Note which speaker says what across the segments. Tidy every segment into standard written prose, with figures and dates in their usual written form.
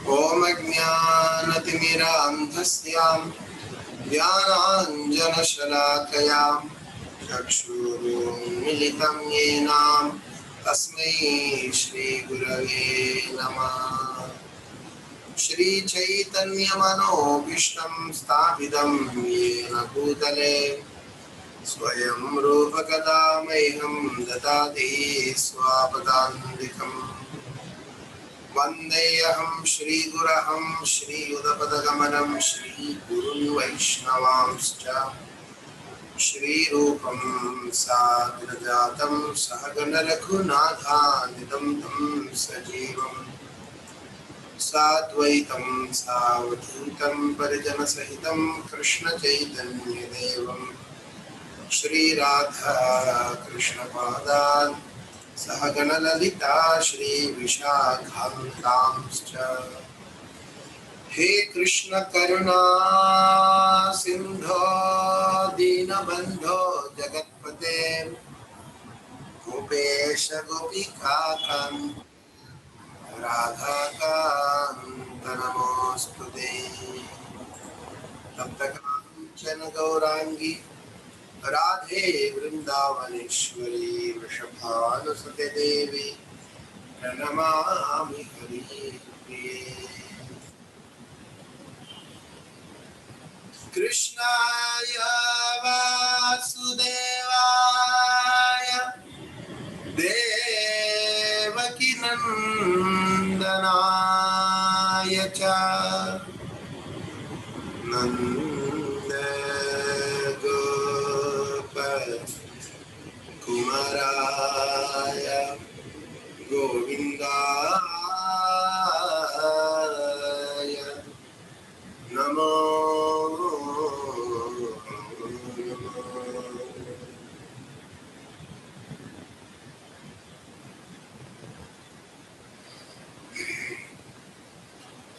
Speaker 1: ओम अज्ञानतिमिरान्धस्यां ज्ञानाञ्जनशलाकयां चक्षुरुन्मीलितं येन तस्मै श्रीगुरवे नमः। श्रीचैतन्यमनोभीष्टं स्थापितं येन भूतले स्वयं रूपकदा मह्यं ददाति स्वापदान्तिकम्। वन्देऽहं श्रीगुरहं श्रीयुतपदगमनं श्रीगुरुन् वैष्णवांश्च श्रीरूपं साग्रजातं सहगणरघुनाथान्वितं तं सजीवं साद्वैतं सावधूतं परिजनसहितं कृष्णचैतन्यदेवं श्रीराधा कृष्णपादान् सहगणललिता श्रीविशाखान्वितांश्च। हे कृष्ण करुणा सिंधो दीनबंधो जगत्पते गोपेश गोपिकाकान्त राधाकान्त नमोस्तुते। तप्तकाञ्चन गौरांगी राधे वृंदावनेश्वरी वृषभानुसुते देवी प्रणमामि हरिप्रिये। कृष्णाय वासुदेवाय देवकी नंदनाय च नंद कुमाराय गोविंदाय नमो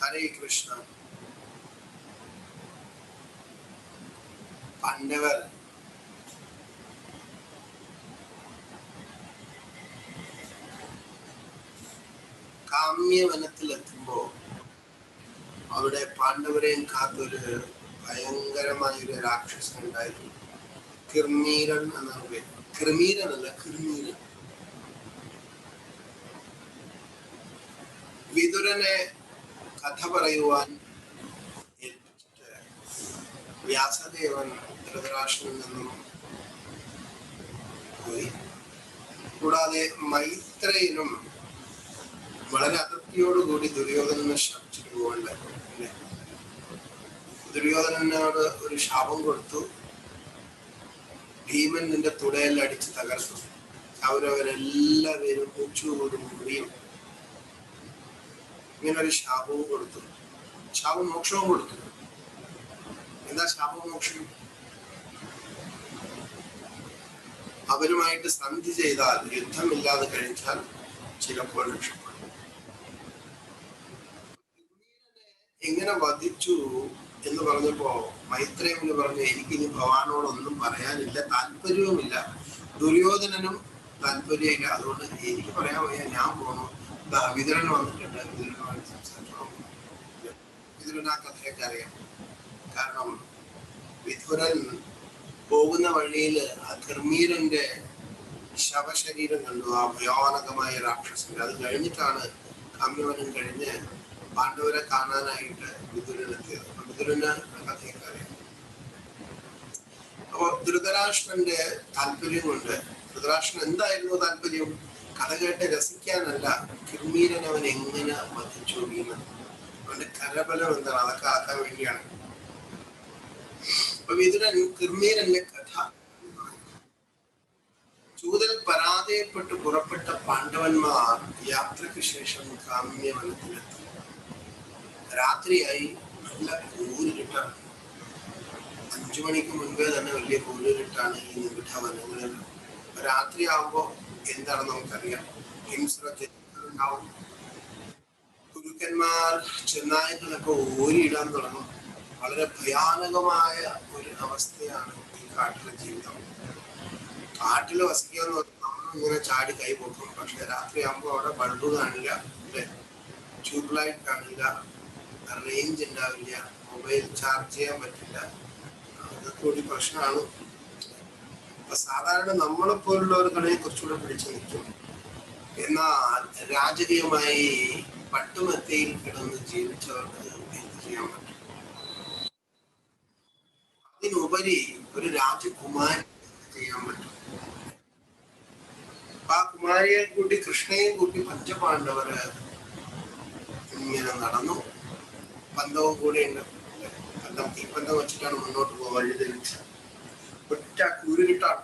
Speaker 1: हरे कृष्ण। पांडवर കാമ്യവനത്തിലെത്തുമ്പോ അവിടെ പാണ്ഡവരെയും കാത്തൊരു ഭയങ്കരമായൊരു രാക്ഷസൻ ഉണ്ടായിരുന്നു. കിർമീരൻ എന്നാണ് പേര്. കിർമീരനല്ല, കിർമീരൻ. വിതുരനെ കഥ പറയുവാൻ ഏൽപ്പിച്ചിട്ട് വ്യാസദേവൻ ധൃതരാഷ്ട്രനിൽ നിന്നും പോയി. കൂടാതെ മൈത്രേയനും വളരെ അതിർത്തിയോടുകൂടി ദുര്യോധനനെ ശപിച്ചിട്ട് പോകണ്ടായിരുന്നു. ദുര്യോധനോട് ഒരു ശാപം കൊടുത്തു. ഭീമൻ നിന്റെ തുടയെല്ലാം അടിച്ച് തകർത്തു. അവരവരെല്ലാവരും ഉച്ചൂടും മുടിയും ഇങ്ങനെ ഒരു ശാപവും കൊടുത്തു. ശാപമോക്ഷവും കൊടുത്തു. എന്താ ശാപമോക്ഷം? അവരുമായിട്ട് സന്ധി ചെയ്താൽ, യുദ്ധമില്ലാതെ കഴിച്ചാൽ ചിലപ്പോൾ രക്ഷപ്പെടും. എങ്ങനെ വധിച്ചു എന്ന് പറഞ്ഞപ്പോ മൈത്രേയന് പറഞ്ഞു, എനിക്കിനി ഭഗവാനോടൊന്നും പറയാനില്ല, താല്പര്യവുമില്ല. ദുര്യോധനനും താല്പര്യമില്ല. അതുകൊണ്ട് എനിക്ക് പറയാൻ വയ്യ, ഞാൻ പോണു. വിതുരൻ വന്നിട്ടുണ്ട്, വിതുരനുമായിട്ട് സംസാരിക്കണം. വിതുരൻ ആ കഥയൊക്കെ അറിയാം. കാരണം വിതുരൻ പോകുന്ന വഴിയിൽ ആ കിർമീരന്റെ ശവശരീരം കണ്ടു, ആ ഭയാനകമായ രാക്ഷസന്റെ. അത് കഴിഞ്ഞിട്ടാണ് കാമ്യവനം കഴിഞ്ഞ് പാണ്ഡവരെ കാണാനായിട്ട് വിതുരനെത്തിയത്. വിതുരന് കഥയൊക്കെ അറിയാം. അപ്പൊ ധൃതരാഷ്ട്രന്റെ താല്പര്യം കൊണ്ട്, ധൃതരാഷ്ട്രൻ എന്തായിരുന്നു താല്പര്യം? കഥ കേട്ട് രസിക്കാനല്ല, കിർമീരൻ അവൻ എങ്ങനെ വധിച്ചു വീണ് അവന്റെ കരബലം എന്താണ് അതൊക്കെ ആക്കാൻ വേണ്ടിയാണ്. അപ്പൊ വിതുരൻ കിർമീരന്റെ കഥ, ചൂതൽ പരാജയപ്പെട്ട് പുറപ്പെട്ട പാണ്ഡവന്മാർ യാത്രയ്ക്ക് ശേഷം കാമ്യവനത്തിലെത്തി. രാത്രിയായി, നല്ല കൂരിട്ടാണ്. 5 മണിക്ക് മുൻപേ തന്നെ വലിയ കൂരിട്ടാണ് ഈ നിബിഡ വനങ്ങളിൽ. രാത്രിയാകുമ്പോ എന്താണെന്ന് നമുക്കറിയാം, ഹിംസ്രജന്തുക്കളുണ്ടാവും. ഗുരുക്കന്മാർ ചെന്നായ്ക്കളൊക്കെ ഓരിയിടാൻ തുടങ്ങും. വളരെ ഭയാനകമായ ഒരു അവസ്ഥയാണ് ഈ കാട്ടിലെ ജീവിതം. കാട്ടിൽ വസിക്കാന്ന് പറഞ്ഞാൽ നമ്മളിങ്ങനെ ചാടി കൈ പൊക്കും. പക്ഷെ രാത്രിയാകുമ്പോൾ അവിടെ ബൾബ് കാണില്ല, ട്യൂബ് ലൈറ്റ് കാണില്ല, റേഞ്ച് ഉണ്ടാവില്ല, മൊബൈൽ ചാർജ് ചെയ്യാൻ പറ്റില്ല. അതൊക്കെ ഒരു പ്രശ്നമാണ്. അപ്പൊ സാധാരണ നമ്മളെപ്പോലുള്ളവർക്കാണെങ്കിൽ കുറച്ചുകൂടെ പിടിച്ചു നിൽക്കും. എന്നാൽ രാജകീയമായി പട്ടുമെത്തയിൽ കിടന്ന് ജീവിച്ചവർക്ക് എന്ത് ചെയ്യാൻ പറ്റും? അതിനുപരി ഒരു രാജകുമാരി ചെയ്യാൻ പറ്റും. ആ കുമാരിയെ കൂട്ടി കൃഷ്ണയും കൂട്ടി പഞ്ചപാണ്ഡവര് ഇങ്ങനെ നടന്നു. പന്തവും കൂടെ ഉണ്ട്. പന്തം തീപ്പന്തം വെച്ചിട്ടാണ് മുന്നോട്ട് പോകാൻ വഴി തെളിച്ച് ഒറ്റ കൂരുകിട്ടാണ്.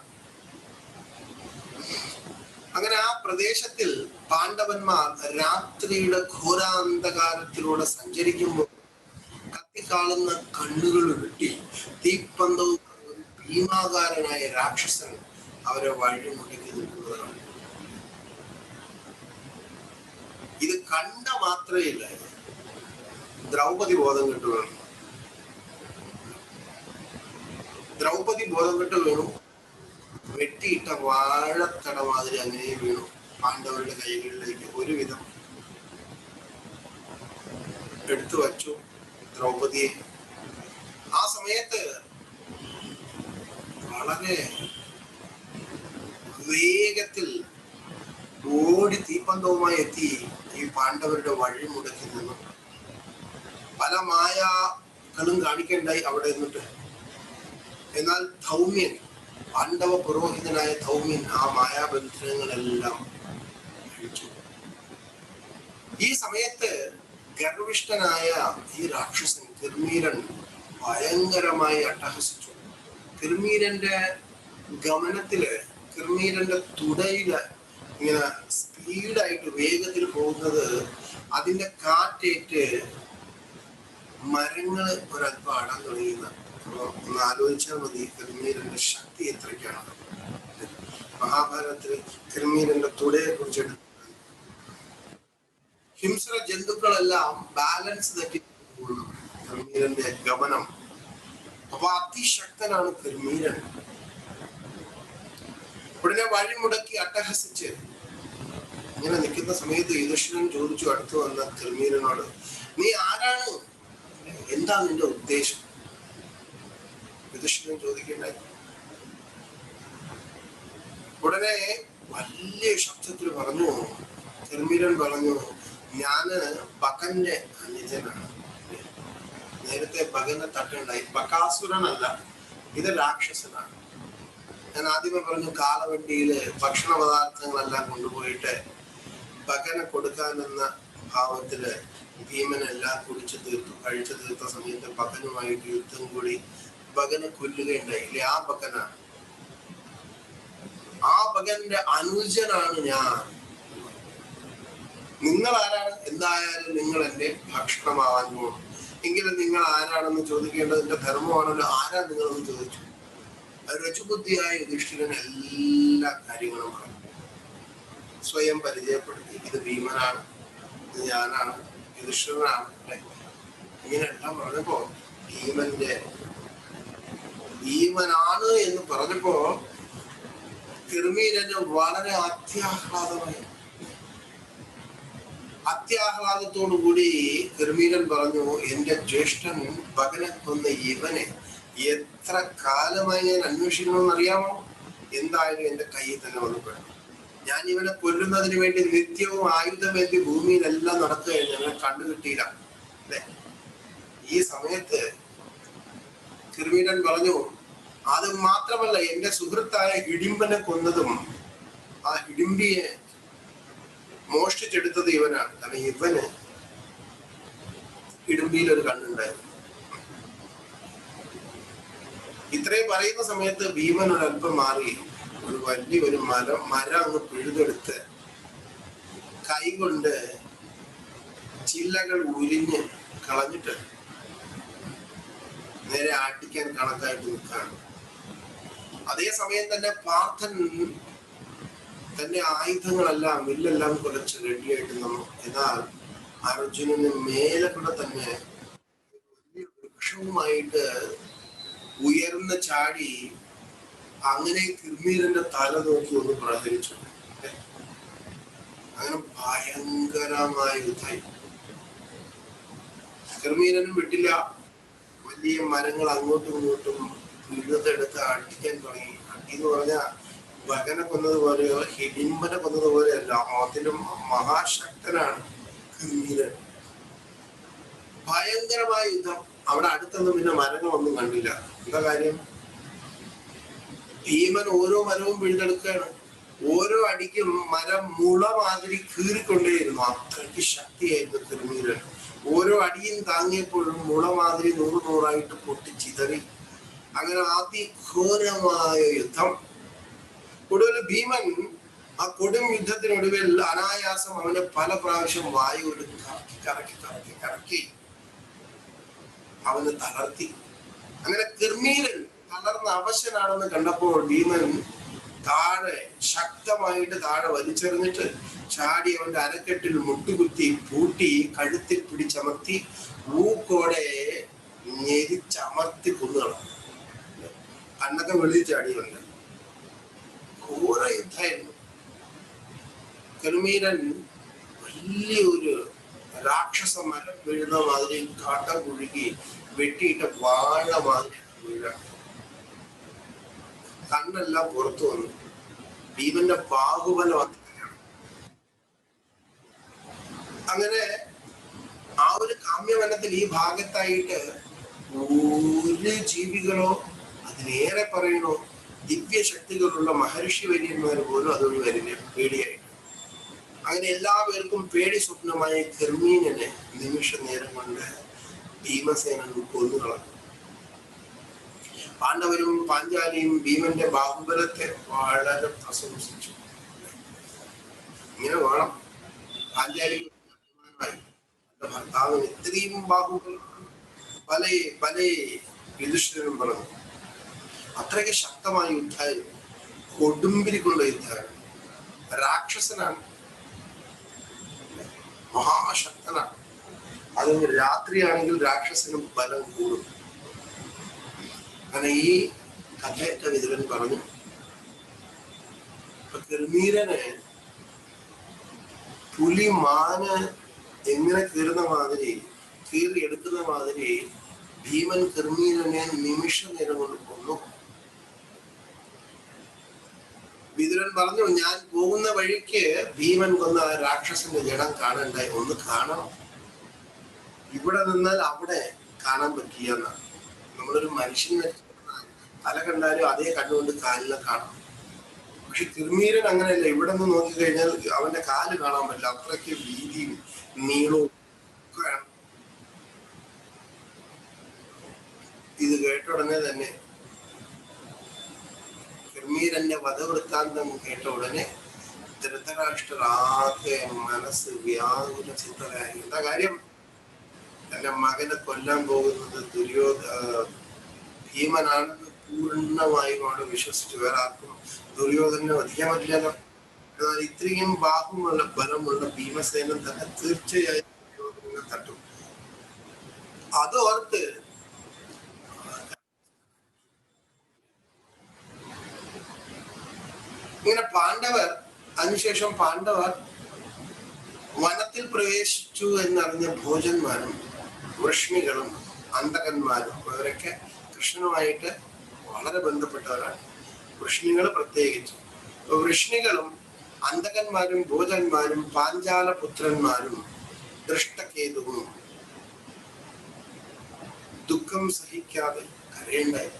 Speaker 1: അങ്ങനെ ആ പ്രദേശത്തിൽ പാണ്ഡവന്മാർ രാത്രിയുടെ ഘോരാന്ധകാരത്തിലൂടെ സഞ്ചരിക്കുമ്പോൾ കത്തിക്കാളുന്ന കണ്ണുകൾ വെട്ടി തീപ്പന്തവും ഭീമാകാരനായ രാക്ഷസൻ അവരെ വഴി മുടക്കി നിൽക്കുന്നതാണ്. ഇത് കണ്ട മാത്രയില്ല ദ്രൗപദി ബോധം കെട്ട് വീണു. ദ്രൗപദി ബോധം കെട്ട് വീണു. വെട്ടിയിട്ട വാഴത്തട മാതിരി അങ്ങനെ വീണു പാണ്ഡവരുടെ കൈകളിലേക്ക്. ഒരുവിധം എടുത്തു വച്ചു ദ്രൗപദിയെ. ആ സമയത്ത് വളരെ വേഗത്തിൽ ഓടി തീപ്പന്തവുമായി എത്തി ഈ പാണ്ഡവരുടെ വഴി മുടക്കി നിന്നു. പല മായകളും കാണിക്കണ്ടായി അവിടെ നിന്നിട്ട്. എന്നാൽ ധൗമ്യൻ, പാണ്ഡവ പുരോഹിതനായ ധൗമ്യൻ ആ മായാബന്ധനങ്ങളെല്ലാം അഴിച്ചു. ഈ സമയത്ത് ഗർവിഷ്ഠനായ ഈ രാക്ഷസൻ കിർമീരൻ ഭയങ്കരമായി അട്ടഹസിച്ചു. കിർമീരന്റെ ഗമനത്തില്, കിർമീരന്റെ തുടയില് ഇങ്ങനെ സ്പീഡായിട്ട് വേഗത്തിൽ പോകുന്നത് അതിന്റെ കാറ്റേറ്റ് മരങ്ങള് ഒരല്പം അടാൻ തുടങ്ങിയെന്ന്. ഒന്ന് ആലോചിച്ചാൽ മതി കിർമീരന്റെ ശക്തി എത്രയ്ക്കാണ്. മഹാഭാരതത്തിൽ കിർമീരന്റെ തുടയെ കുറിച്ച് എടുത്തു. ഹിംസ്ര ജന്തുക്കളെല്ലാം ബാലൻസ് തെറ്റി കിർമീരന്റെ ഗമനം. അപ്പൊ അതിശക്തനാണ് കിർമീരൻ. ഉടനെ വഴി മുടക്കി അട്ടഹസിച്ച് ഇങ്ങനെ നിൽക്കുന്ന സമയത്ത് യുധിഷ്ഠിരൻ ചോദിച്ചു അടുത്ത് വന്ന കിർമീരനോട്, നീ ആരാണ്, എന്താ നിന്റെ ഉദ്ദേശം? യുധിഷ്ഠിരൻ ചോദിക്കണ്ടായി. ഉടനെ വലിയ ശബ്ദത്തിൽ പറഞ്ഞു, കിർമീരൻ പറഞ്ഞു, ഞാന് ബകന്റെ അനുജനാണ്. നേരത്തെ ബകനെ തട്ടുണ്ടായി. ബകാസുരനല്ല, ഇത് രാക്ഷസനാണ്. ഞാൻ ആദ്യമേ പറഞ്ഞു കാലവണ്ടിയില് ഭക്ഷണ പദാർത്ഥങ്ങളെല്ലാം കൊണ്ടുപോയിട്ട് ബകനെ കൊടുക്കാനെന്ന ഭാവത്തില് ഭീമനെല്ലാം കുടിച്ചു തീർത്തു. കഴിച്ചു തീർത്ത സമയത്ത് ബകനുമായിട്ട് യുദ്ധം കൂടി ബകനെ കൊല്ലുകയുണ്ടായില്ലേ? ആ ബകനാണ്. ആ ബകന്റെ അനുജനാണ് ഞാൻ. നിങ്ങൾ ആരാണ്? എന്തായാലും നിങ്ങൾ എന്റെ ഭക്ഷണമാവാൻ പോകും. എങ്കിലും നിങ്ങൾ ആരാണെന്ന് ചോദിക്കേണ്ടത് എന്റെ ധർമ്മമാണല്ലോ. ആരാ നിങ്ങളെന്ന് ചോദിച്ചു. രജുബുദ്ധിയായ യുധിഷ്ഠിരൻ എല്ലാ കാര്യങ്ങളും പറഞ്ഞു. സ്വയം പരിചയപ്പെടുത്തി. ഇത് ഭീമനാണ്, ഇത് ഞാനാണ്, യുധിഷ്ഠിരനാണ്. ഇങ്ങനെല്ലാം പറഞ്ഞപ്പോ ഭീമനാണ് എന്ന് പറഞ്ഞപ്പോ കിർമീരന് വളരെ അത്യാഹ്ലാദത്തോടു കൂടി കിർമീരൻ പറഞ്ഞു, എന്റെ ജ്യേഷ്ഠൻ ബകനെ കൊന്ന ഇവനെ എത്ര കാലമായി ഞാൻ അന്വേഷിക്കണമെന്ന് അറിയാമോ? എന്തായാലും എന്റെ കയ്യിൽ തന്നെ വന്നപ്പെട്ടു. ഞാൻ ഇവനെ കൊല്ലുന്നതിന് വേണ്ടി നിത്യവും ആയുധമേന്തി ഭൂമിയിലെല്ലാം നടക്കുകയായിരുന്നു. ഞങ്ങളെ കണ്ടുകിട്ടിയില്ല അല്ലെ? ഈ സമയത്ത് കിർമീരൻ പറഞ്ഞു, അത് മാത്രമല്ല, എന്റെ സുഹൃത്തായ ഹിഡിംബനെ കൊന്നതും ആ ഹിഡിംബിയെ മോഷ്ടിച്ചെടുത്തത് ഇവനാണ്. കാരണം ഇവന് ഹിഡിംബിയിൽ ഒരു കണ്ണുണ്ടായിരുന്നു. ഇത്രയും പറയുന്ന സമയത്ത് ഭീമൻ ഒരല്പം മാറി ഒരു വലിയൊരു മരം അങ്ങ് പിഴുതെടുത്ത് കൈകൊണ്ട് ചില്ലകൾ ഉരിഞ്ഞ് കളഞ്ഞിട്ട് നേരെ ആട്ടിക്കാൻ കണക്കായിട്ട് നിൽക്കുകയാണ്. അതേസമയം തന്നെ പാർത്ഥൻ തന്റെ ആയുധങ്ങളെല്ലാം വില്ലെല്ലാം കുറച്ച് റെഡിയായിട്ട് നിന്നു. എന്നാൽ അർജുനന് മേലെ കൂടെ തന്നെ വലിയ വൃക്ഷവുമായിട്ട് ഉയർന്ന് ചാടി അങ്ങനെ കിർമീരന്റെ തല നോക്കി ഒന്ന് പ്രഹരിച്ചു. അങ്ങനെ ഭയങ്കരമായ യുദ്ധായി. കിർമീരനും വിട്ടില്ല. വലിയ മരങ്ങൾ അങ്ങോട്ടും ഇങ്ങോട്ടും വിഴുതെടുത്ത് അടിക്കാൻ തുടങ്ങി. അടി എന്ന് പറഞ്ഞാൽ വകനെ കൊന്നതുപോലെയോ ഹിഡിമ്പനെ കൊന്നതുപോലെയല്ല, അതിലും മഹാശക്തനാണ് കിർമീരൻ. ഭയങ്കരമായ യുദ്ധം. അവിടെ അടുത്തൊന്നും പിന്നെ മരങ്ങളൊന്നും കണ്ടില്ല. എന്താ കാര്യം? ഭീമൻ ഓരോ മരവും പിഴുതെടുക്കുകയാണ്. ഓരോ അടിക്കും മരം മുള മാതിരി കീറിക്കൊണ്ടേയിരുന്നു. അത്രയ്ക്ക് ശക്തിയായിരുന്നു കിർമീരൻ. ഓരോ അടിയും താങ്ങിയപ്പോഴും മുള മാതിരി നൂറായിട്ട് പൊട്ടിച്ചിതറി. അങ്ങനെ അതിഘോരമായ യുദ്ധം. ഒടുവിൽ ഭീമൻ ആ കൊടും യുദ്ധത്തിനൊടുവിൽ അനായാസം അവനെ പല പ്രാവശ്യം വായു എടുത്ത് കറക്കി അവന് തളർത്തി. അങ്ങനെ കിർമീരൻ തളർന്ന അവശനാണെന്ന് കണ്ടപ്പോൾ ഭീമൻ ശക്തമായിട്ട് താഴെ വലിച്ചെറിഞ്ഞിട്ട് ചാടി അവന്റെ അരക്കെട്ടിൽ മുട്ടുകുത്തി പൂട്ടി കഴുത്തിൽ പിടിച്ചമർത്തി മൂക്കോടെ ഞെരിച്ചമർത്തി കൊന്നുകളാം. കണ്ണൊക്കെ വെളിയിൽ ചാടിയുണ്ട്. ഘോര യുദ്ധമായിരുന്നു. കിർമീരൻ വലിയൊരു രാക്ഷസ മരം വീഴുന്ന മാതിരി കാട്ടം കുഴുകി വെട്ടിയിട്ട വാഴ മാതിരി വീഴാം. കണ്ണെല്ലാം പുറത്തു വന്നു. ഭീമന്റെ ബാഹുബലം അത്രയാണ്. അങ്ങനെ ആ ഒരു കാമ്യവനത്തിൽ ഈ ഭാഗത്തായിട്ട് ഒരു ജീവികളോ അതിനേറെ പറയണോ ദിവ്യശക്തികളുള്ള മഹർഷി വര്യന്മാർ പോലും അതൊരു വരില്ല, പേടിയായിട്ട്. അങ്ങനെ എല്ലാവർക്കും പേടി സ്വപ്നമായ കിർമീരനെ നിമിഷ നേരം കൊണ്ട് ഭീമസേനൻ കൊന്നുകളഞ്ഞു. പാണ്ഡവരും പാഞ്ചാലിയും ഭീമന്റെ ബാഹുബലത്തെ വളരെ പ്രശംസിച്ചു. ഇങ്ങനെ വേണം. പാഞ്ചാലി ഭർത്താവിന് ഇത്രയും ബാഹുബലം പല യുധിഷ്ഠിരനും പറഞ്ഞു. അത്രയ്ക്ക് ശക്തമായ യുദ്ധമായിരുന്നു. കൊടുമ്പിരിക്കുള്ള യുദ്ധമാണ്. രാക്ഷസനാണ്, മഹാശക്തനാണ്. അത് രാത്രിയാണെങ്കിൽ രാക്ഷസനും ബലം കൂടും. അങ്ങനെ ഈ കഥയൊക്കെ വിതുരൻ പറഞ്ഞു. കിർമീരന് പുലി മാന് എങ്ങനെ കീറുന്ന മാതിരി കീറിയെടുക്കുന്ന മാതിരി ഭീമൻ കിർമീരനെ നിമിഷ നേരം കൊണ്ട് കൊന്നു. വിതുരൻ പറഞ്ഞു, ഞാൻ പോകുന്ന വഴിക്ക് ഭീമൻ കൊന്ന ആ രാക്ഷസന്റെ ജഡം കാണണ്ടായി, ഒന്ന് കാണണം. ഇവിടെ നിന്നാൽ അവിടെ കാണാൻ പറ്റിയെന്നാണ്. നമ്മളൊരു മനുഷ്യനെ തല കണ്ടാലും അതേ കണ്ണുകൊണ്ട് കാലിനെ കാണാം. പക്ഷെ കിർമീരൻ അങ്ങനെയല്ല. ഇവിടെ നിന്ന് നോക്കിക്കഴിഞ്ഞാൽ അവന്റെ കാല് കാണാൻ പറ്റില്ല. അത്രയ്ക്ക് വീതിയും നീളവും ഒക്കെയാണ്. ഇത് കേട്ട ഉടനെ തന്നെ കിർമീരന്റെ വധവൃത്താന്തം കേട്ട ഉടനെ ധൃതരാഷ്ട്രരാകെ മനസ്സ് വ്യാകുല ചിന്തരായി. എന്താ കാര്യം? തന്റെ മകനെ കൊല്ലാൻ പോകുന്നത് ഭീമനാണെന്ന് പൂർണ്ണമായും അവിടെ വിശ്വസിച്ചു. വേറെ ആർക്കും ദുര്യോധനെ വധിക്കാൻ പറ്റില്ലല്ലോ. എന്നാൽ ഇത്രയും ബാഹുമുള്ള ബലമുള്ള ഭീമസേനൻ തന്നെ തീർച്ചയായും ദുര്യോധനെ തട്ടും. അതോർത്ത് ഇങ്ങനെ അതിനുശേഷം പാണ്ഡവർ വനത്തിൽ പ്രവേശിച്ചു എന്നറിഞ്ഞ ഭോജന്മാരും വൃഷ്ണികളും അന്തകന്മാരും അവരൊക്കെ കൃഷ്ണനുമായിട്ട് വളരെ ബന്ധപ്പെട്ടവരാണ്. വൃഷ്ണികൾ പ്രത്യേകിച്ച്. വൃഷ്ണികളും അന്തകന്മാരും ഭോജന്മാരും പാഞ്ചാല പുത്രന്മാരും ദൃഷ്ടകേതുവും ദുഃഖം സഹിക്കാതെ കരയുണ്ടായി.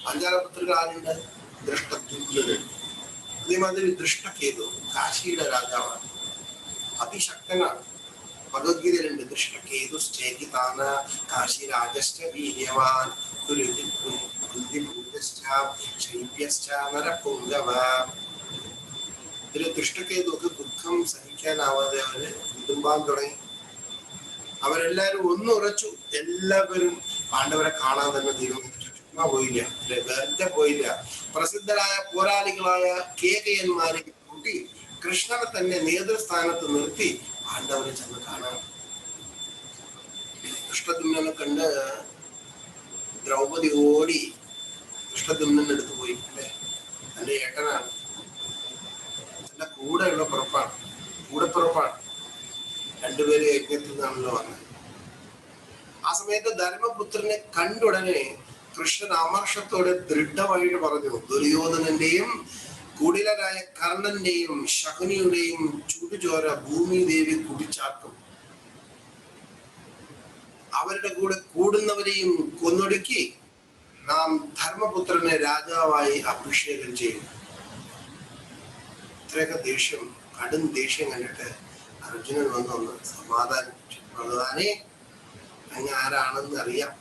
Speaker 1: പാഞ്ചാലപുത്രകൾ ആരുണ്ട്? ദൃഷ്ടദ്യുമ്നൻ. അതേമാതിരി ദൃഷ്ടകേതു കാശിയുടെ രാജാവാണ്, അതിശക്തനാണ്. ഭഗവത്ഗീതയിലുണ്ട്, ദൃഷ്ടകേതുശ്ചേകിതാന കാശി രാജശ്ച വീര്യവാൻ ഇതില് ദൃഷ്ടകേതുക്ക് ദുഃഖം സഹിക്കാനാവാതെ അവര് വിതുമ്പാൻ തുടങ്ങി. അവരെല്ലാരും ഒന്നുറച്ചു. എല്ലാവരും പാണ്ഡവരെ കാണാൻ തന്നെ തീരുമാനിച്ചു. പോയില്ല, വെറുതെ പോയില്ല. പ്രസിദ്ധരായ പോരാളികളായ കേകയന്മാരെ കൂട്ടി കൃഷ്ണനെ തന്നെ നേതൃസ്ഥാനത്ത് നിർത്തി പാണ്ഡവരെ ചെന്ന് കാണാം. ദൃഷ്ടദ്യുമ്നനെ കണ്ട് ദ്രൗപദി ഓടി ദൃഷ്ടദ്യുമ്നന്റെ അടുത്ത് പോയി. അല്ലെ, തന്റെ ഏട്ടനാണ്, തന്റെ കൂടെയുള്ള കൂടെപ്പിറപ്പാണ്. രണ്ടുപേര് യജ്ഞത്തിൽ നിന്നാണല്ലോ വന്നത്. ആ സമയത്ത് ധർമ്മപുത്രനെ കണ്ടുടനെ കൃഷ്ണൻ അമർഷത്തോടെ ദൃഢമായിട്ട് പറഞ്ഞു, ദുര്യോധനന്റെയും കുടിലരായ കർണന്റെയും ശകുനിയുടെയും ചുടുചോര ഭൂമി ദേവി കുടിച്ചാക്കും. അവരുടെ കൂടെ കൂടുന്നവരെയും കൊന്നൊടുക്കി നാം ധർമ്മപുത്രനെ രാജാവായി അഭിഷേകം ചെയ്യും. ഇത്രയൊക്കെ ദേഷ്യം, കടും ദേഷ്യം കണ്ടിട്ട് അർജുനൻ വന്നൊന്ന് സമാധാനിപ്പിച്ചു. ഭഗവാനെ, അങ്ങ് ആരാണെന്ന് അറിയാം.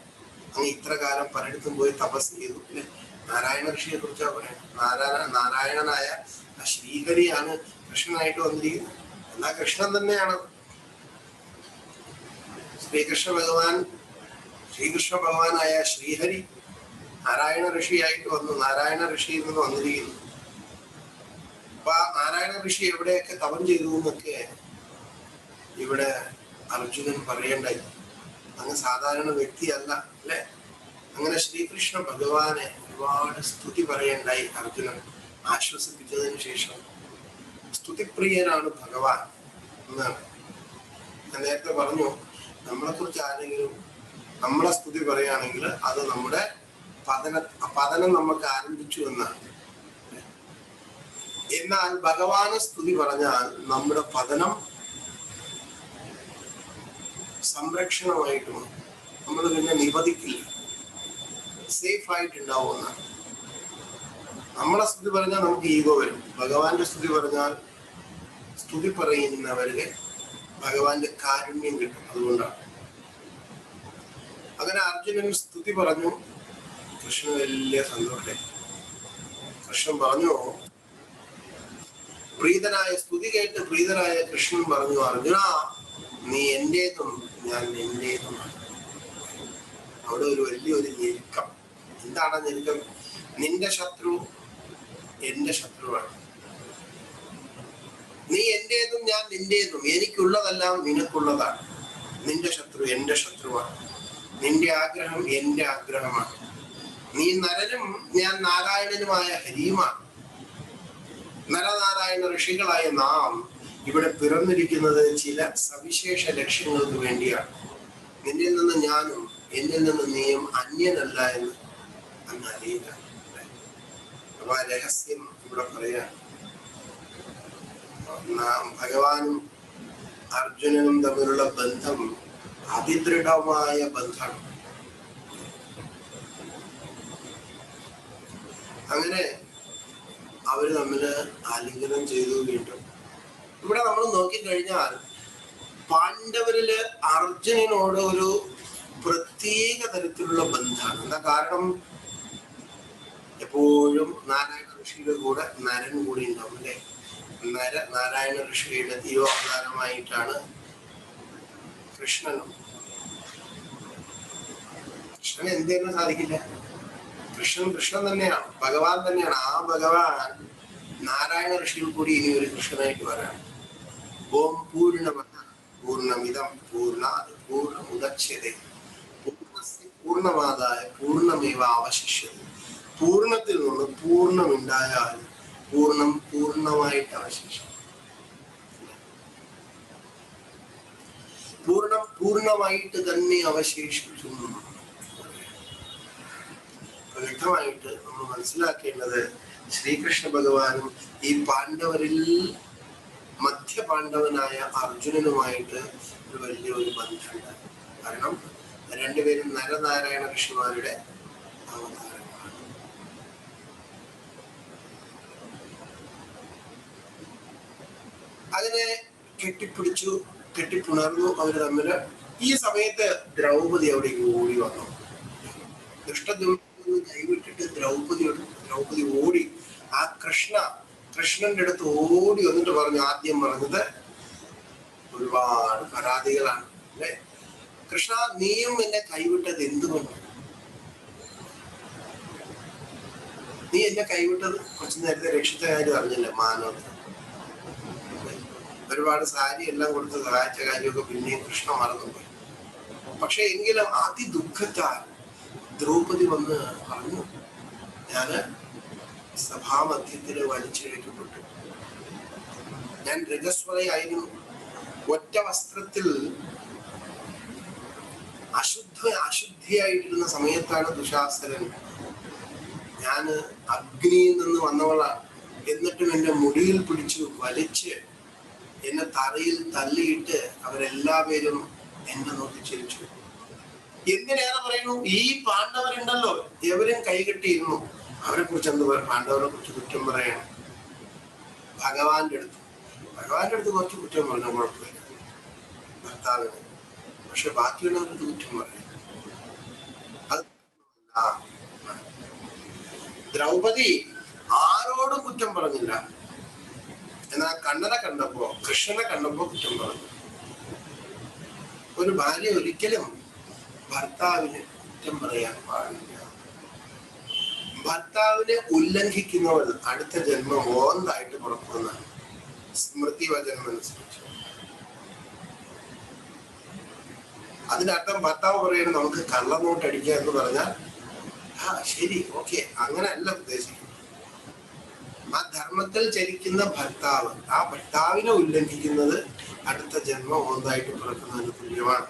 Speaker 1: അങ്ങ് ഇത്ര കാലം പലയിടത്തും പോയി തപസ് ചെയ്തു അല്ലെ? നാരായണ ഋഷിയെ കുറിച്ചാ പറയാം. നാരായണനായ ശ്രീഹരിയാണ് കൃഷ്ണനായിട്ട് വന്നിരിക്കുന്നത്. എന്നാ കൃഷ്ണൻ തന്നെയാണ്. ശ്രീകൃഷ്ണ ഭഗവാനായ ശ്രീഹരി നാരായണ ഋഷിയായിട്ട് വന്നു. നാരായണ ഋഷിയിൽ നിന്ന് വന്നിരിക്കുന്നു. അപ്പൊ ആ നാരായണ ഋഷി എവിടെയൊക്കെ തപം ചെയ്തു എന്നൊക്കെ ഇവിടെ അർജുനൻ പറയണ്ടായി. അങ്ങ് സാധാരണ വ്യക്തിയല്ല അല്ലെ? അങ്ങനെ ശ്രീകൃഷ്ണ ഭഗവാനെ ഒരുപാട് സ്തുതി പറയണ്ടായി അർജുനൻ. ആശ്വസിപ്പിച്ചതിന് ശേഷം സ്തുതിപ്രിയനാണ് ഭഗവാൻ എന്നാണ്. ഞാൻ നേരത്തെ പറഞ്ഞു, നമ്മളെ കുറിച്ച് ആരെങ്കിലും നമ്മളെ സ്തുതി പറയുകയാണെങ്കിൽ അത് നമ്മുടെ പതനം നമുക്ക് ആരംഭിച്ചു എന്നാണ്. എന്നാൽ ഭഗവാന് സ്തുതി പറഞ്ഞാൽ നമ്മുടെ പതനം സംരക്ഷണമായിട്ടും നമ്മൾ പിന്നെ നിപതിക്കില്ല, സേഫ് ആയിട്ടുണ്ടാവും എന്നാണ്. നമ്മളെ സ്തുതി പറഞ്ഞാൽ നമുക്ക് ഈഗോ വരും. ഭഗവാന്റെ സ്തുതി പറഞ്ഞാൽ സ്തുതി പറയുന്നവർക്ക് ഭഗവാന്റെ കാരുണ്യം കിട്ടും. അതുകൊണ്ടാണ്. അങ്ങനെ അർജുനൻ സ്തുതി പറഞ്ഞു. കൃഷ്ണൻ വലിയ സന്തോഷം. കൃഷ്ണൻ പറഞ്ഞു, സ്തുതി കേട്ട് പ്രീതനായ കൃഷ്ണൻ പറഞ്ഞു, അർജുന, നീ എന്റേതും ഞാൻ എന്റേതുമാണ്. അവിടെ ഒരു വലിയൊരു ഞെരുക്കം. എന്താണ് ഞെരുക്കം? നിന്റെ ശത്രു എന്റെ ശത്രുവാണ്. നീ എന്റേതും ഞാൻ നിന്റേതും. എനിക്കുള്ളതെല്ലാം നിനക്കുള്ളതാണ്. നിന്റെ ശത്രു എന്റെ ശത്രുവാണ്. നിന്റെ ആഗ്രഹം എന്റെ ആഗ്രഹമാണ്. നീ നരനും ഞാൻ നാരായണനുമായ ഹരിയുമാണ്. നരനാരായണ ഋഷികളായ നാം ഇവിടെ പിറന്നിരിക്കുന്നത് ചില സവിശേഷ ലക്ഷ്യങ്ങൾക്ക് വേണ്ടിയാണ്. നിന്നിൽ നിന്ന് ഞാനും എന്നിൽ നിന്ന് നീയും അന്യനല്ല എന്ന് അന്ന് അറിയുക. അപ്പൊ ആ രഹസ്യം ഇവിടെ പറയാം. ഭഗവാനും അർജുനനും തമ്മിലുള്ള ബന്ധം അതിദൃഢമായ ബന്ധമാണ്. അങ്ങനെ അവര് തമ്മില് ആലിംഗനം ചെയ്തു. വീണ്ടും ഇവിടെ നമ്മൾ നോക്കിക്കഴിഞ്ഞാൽ പാണ്ഡവരില് അർജുനനോട് ഒരു പ്രത്യേക തരത്തിലുള്ള ബന്ധമാണ്. എന്താ കാരണം? എപ്പോഴും നാരായണ ഋഷിയുടെ കൂടെ നരൻ കൂടി ഉണ്ടാവും അല്ലെ? നാരായണ ഋഷിയുടെ ദൈവാവതാരമായിട്ടാണ് കൃഷ്ണനും. കൃഷ്ണന് എന്തേലും സാധിക്കില്ല. കൃഷ്ണൻ തന്നെയാണ്, ഭഗവാൻ തന്നെയാണ്. ആ ഭഗവാൻ നാരായണ ഋഷിയിൽ കൂടി ഇനി ഒരു കൃഷ്ണനായിട്ട് വരാം. ഓം പൂർണ്ണമദ പൂർണ്ണമിദം പൂർണ്ണാത് പൂർണ്ണമുദച്യതേ പൂർണ്ണസ്യ പൂർണ്ണമാദായ പൂർണ്ണമേവ അവശിഷ്യതേ. പൂർണ്ണത്തിൽ നിന്ന് പൂർണ്ണമുണ്ടായാൽ പൂർണ്ണം പൂർണ്ണമായിട്ട് അവശേഷിക്കും. പൂർണ്ണം പൂർണ്ണമായിട്ട് തന്നെ അവശേഷിച്ചു. വ്യക്തമായിട്ട് നമ്മൾ മനസ്സിലാക്കേണ്ടത് ശ്രീകൃഷ്ണ ഭഗവാനും ഈ പാണ്ഡവരിൽ മധ്യ പാണ്ഡവനായ അർജുനനുമായിട്ട് ഒരു വലിയൊരു ബന്ധമുണ്ട്. കാരണം രണ്ടുപേരും നരനാരായണ ഋഷിമാരുടെ അവതാരങ്ങളാണ്. അതിനെ കെട്ടിപ്പിടിച്ചു, കെട്ടിപ്പുണർന്നു അവര് തമ്മില്. ഈ സമയത്ത് ദ്രൗപദി അവിടേക്ക് ഓടി വന്നു. ദുഷ്ടദ്യുമ്നനെ കൈവിട്ടിട്ട് ദ്രൗപദി ഓടി ആ കൃഷ്ണന്റെ അടുത്ത് ഓടി വന്നിട്ട് പറഞ്ഞു, ആദ്യം പറഞ്ഞത് ഒരുപാട് പരാതികളാണ് അല്ലെ? കൃഷ്ണ, നീയും എന്നെ കൈവിട്ടത് എന്തുകൊണ്ട്? നീ എന്നെ കൈവിട്ടത് കുറച്ചു നേരത്തെ രക്ഷിച്ച കാര്യം അറിഞ്ഞില്ല. മാനവ ഒരുപാട് സാരി എല്ലാം കൊടുത്ത് സഹായിച്ച കാര്യമൊക്കെ പിന്നെയും കൃഷ്ണ മറന്നുപോയി. പക്ഷെ എങ്കിലും അതിദുഃഖത്താൽ ദ്രൗപദി വന്ന് പറഞ്ഞു, ഞാന് സഭാമധ്യത്തില് വലിച്ചിഴക്കപ്പെട്ടു. ഞാൻ രജസ്വലയായിരുന്നു. ഒറ്റ വസ്ത്രത്തിൽ അശുദ്ധ അശുദ്ധിയായിട്ടിരുന്ന സമയത്താണ് ദുശാസനൻ ഞാൻ അഗ്നിയിൽ നിന്ന് വന്നവളാണ്, എന്നിട്ടും എന്റെ മുടിയിൽ പിടിച്ചു വലിച്ച് എന്നെ തറയിൽ തള്ളിയിട്ട് അവരെല്ലാവരും എന്നെ നോക്കി ചിരിച്ചു. എന്തിനേറെ പറയുന്നു, ഈ പാണ്ഡവരുണ്ടല്ലോ എവരും കൈകെട്ടിയിരുന്നു. അവരെ കുറിച്ച് എന്ത് പാണ്ഡവരെ കുറിച്ച് കുറ്റം പറയണം? ഭഗവാന്റെ അടുത്ത് കുറച്ച് കുറ്റം പറഞ്ഞാൽ കുഴപ്പമില്ല ഭർത്താവിന്, പക്ഷെ ബാക്കിയുള്ളവർക്ക് കുറ്റം പറയാം. അത് ദ്രൗപദി ആരോടും കുറ്റം പറഞ്ഞില്ല, എന്നാൽ കണ്ണനെ കണ്ടപ്പോ, കൃഷ്ണനെ കണ്ടപ്പോ കുറ്റം പറഞ്ഞു. ഒരു ഭാര്യ ഒരിക്കലും ഭർത്താവിന് കുറ്റം പറയാൻ പാടില്ല. ഭർത്താവിനെ ഉല്ലംഘിക്കുന്നവൾ അടുത്ത ജന്മം ഓന്തായിട്ട് പുറപ്പെടുന്ന സ്മൃതി വചനം അനുസരിച്ച്. അതിനർത്ഥം ഭർത്താവ് പറയുന്നത് നമുക്ക് കള്ളനോട്ടടിക്കുക എന്ന് പറഞ്ഞാൽ ശരി, ഓക്കെ, അങ്ങനെ അല്ല ഉദ്ദേശിക്കുന്നത്. ആ ധർമ്മത്തിൽ ചരിക്കുന്ന ഭർത്താവ്, ആ ഭർത്താവിനെ ഉല്ലംഘിക്കുന്നത് അടുത്ത ജന്മം ഓന്തായിട്ട് പിറക്കുന്നതിന് തുല്യമാണ്.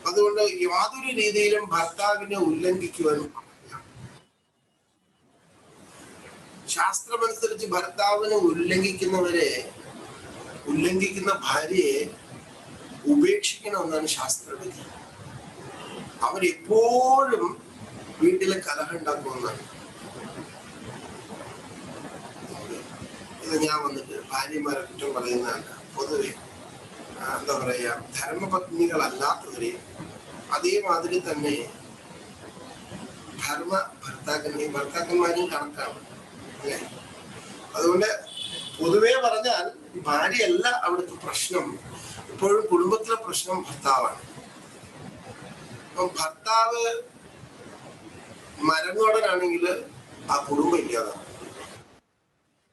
Speaker 1: അതുകൊണ്ട് യാതൊരു രീതിയിലും ഭർത്താവിനെ ഉല്ലംഘിക്കുവാൻ ശാസ്ത്രമനുസരിച്ച് ഭർത്താവിനെ ഉല്ലംഘിക്കുന്ന ഭാര്യയെ ഉപേക്ഷിക്കണമെന്നാണ് ശാസ്ത്രവിധി. അവരെപ്പോഴും വീട്ടിലെ കലഹം ഉണ്ടാക്കുമെന്നാണ്. ഇത് ഞാൻ വന്നിട്ട് ഭാര്യമാരെ കുറ്റം പറയുന്നതല്ല, പൊതുവെ എന്താ പറയാ, ധർമ്മപത്നികളല്ലാത്തവരെ അതേമാതിരി തന്നെ ഭർത്താക്കന്മാരും കണക്കാണ് അല്ലെ. അതുകൊണ്ട് പൊതുവെ പറഞ്ഞാൽ ഭാര്യയല്ല അവിടുത്തെ പ്രശ്നം, ഇപ്പോഴും കുടുംബത്തിലെ പ്രശ്നം ഭർത്താവാണ്. അപ്പം ഭർത്താവ് മരങ്ങോടനാണെങ്കിൽ ആ കുടുംബം ഇല്ലാതാണ്.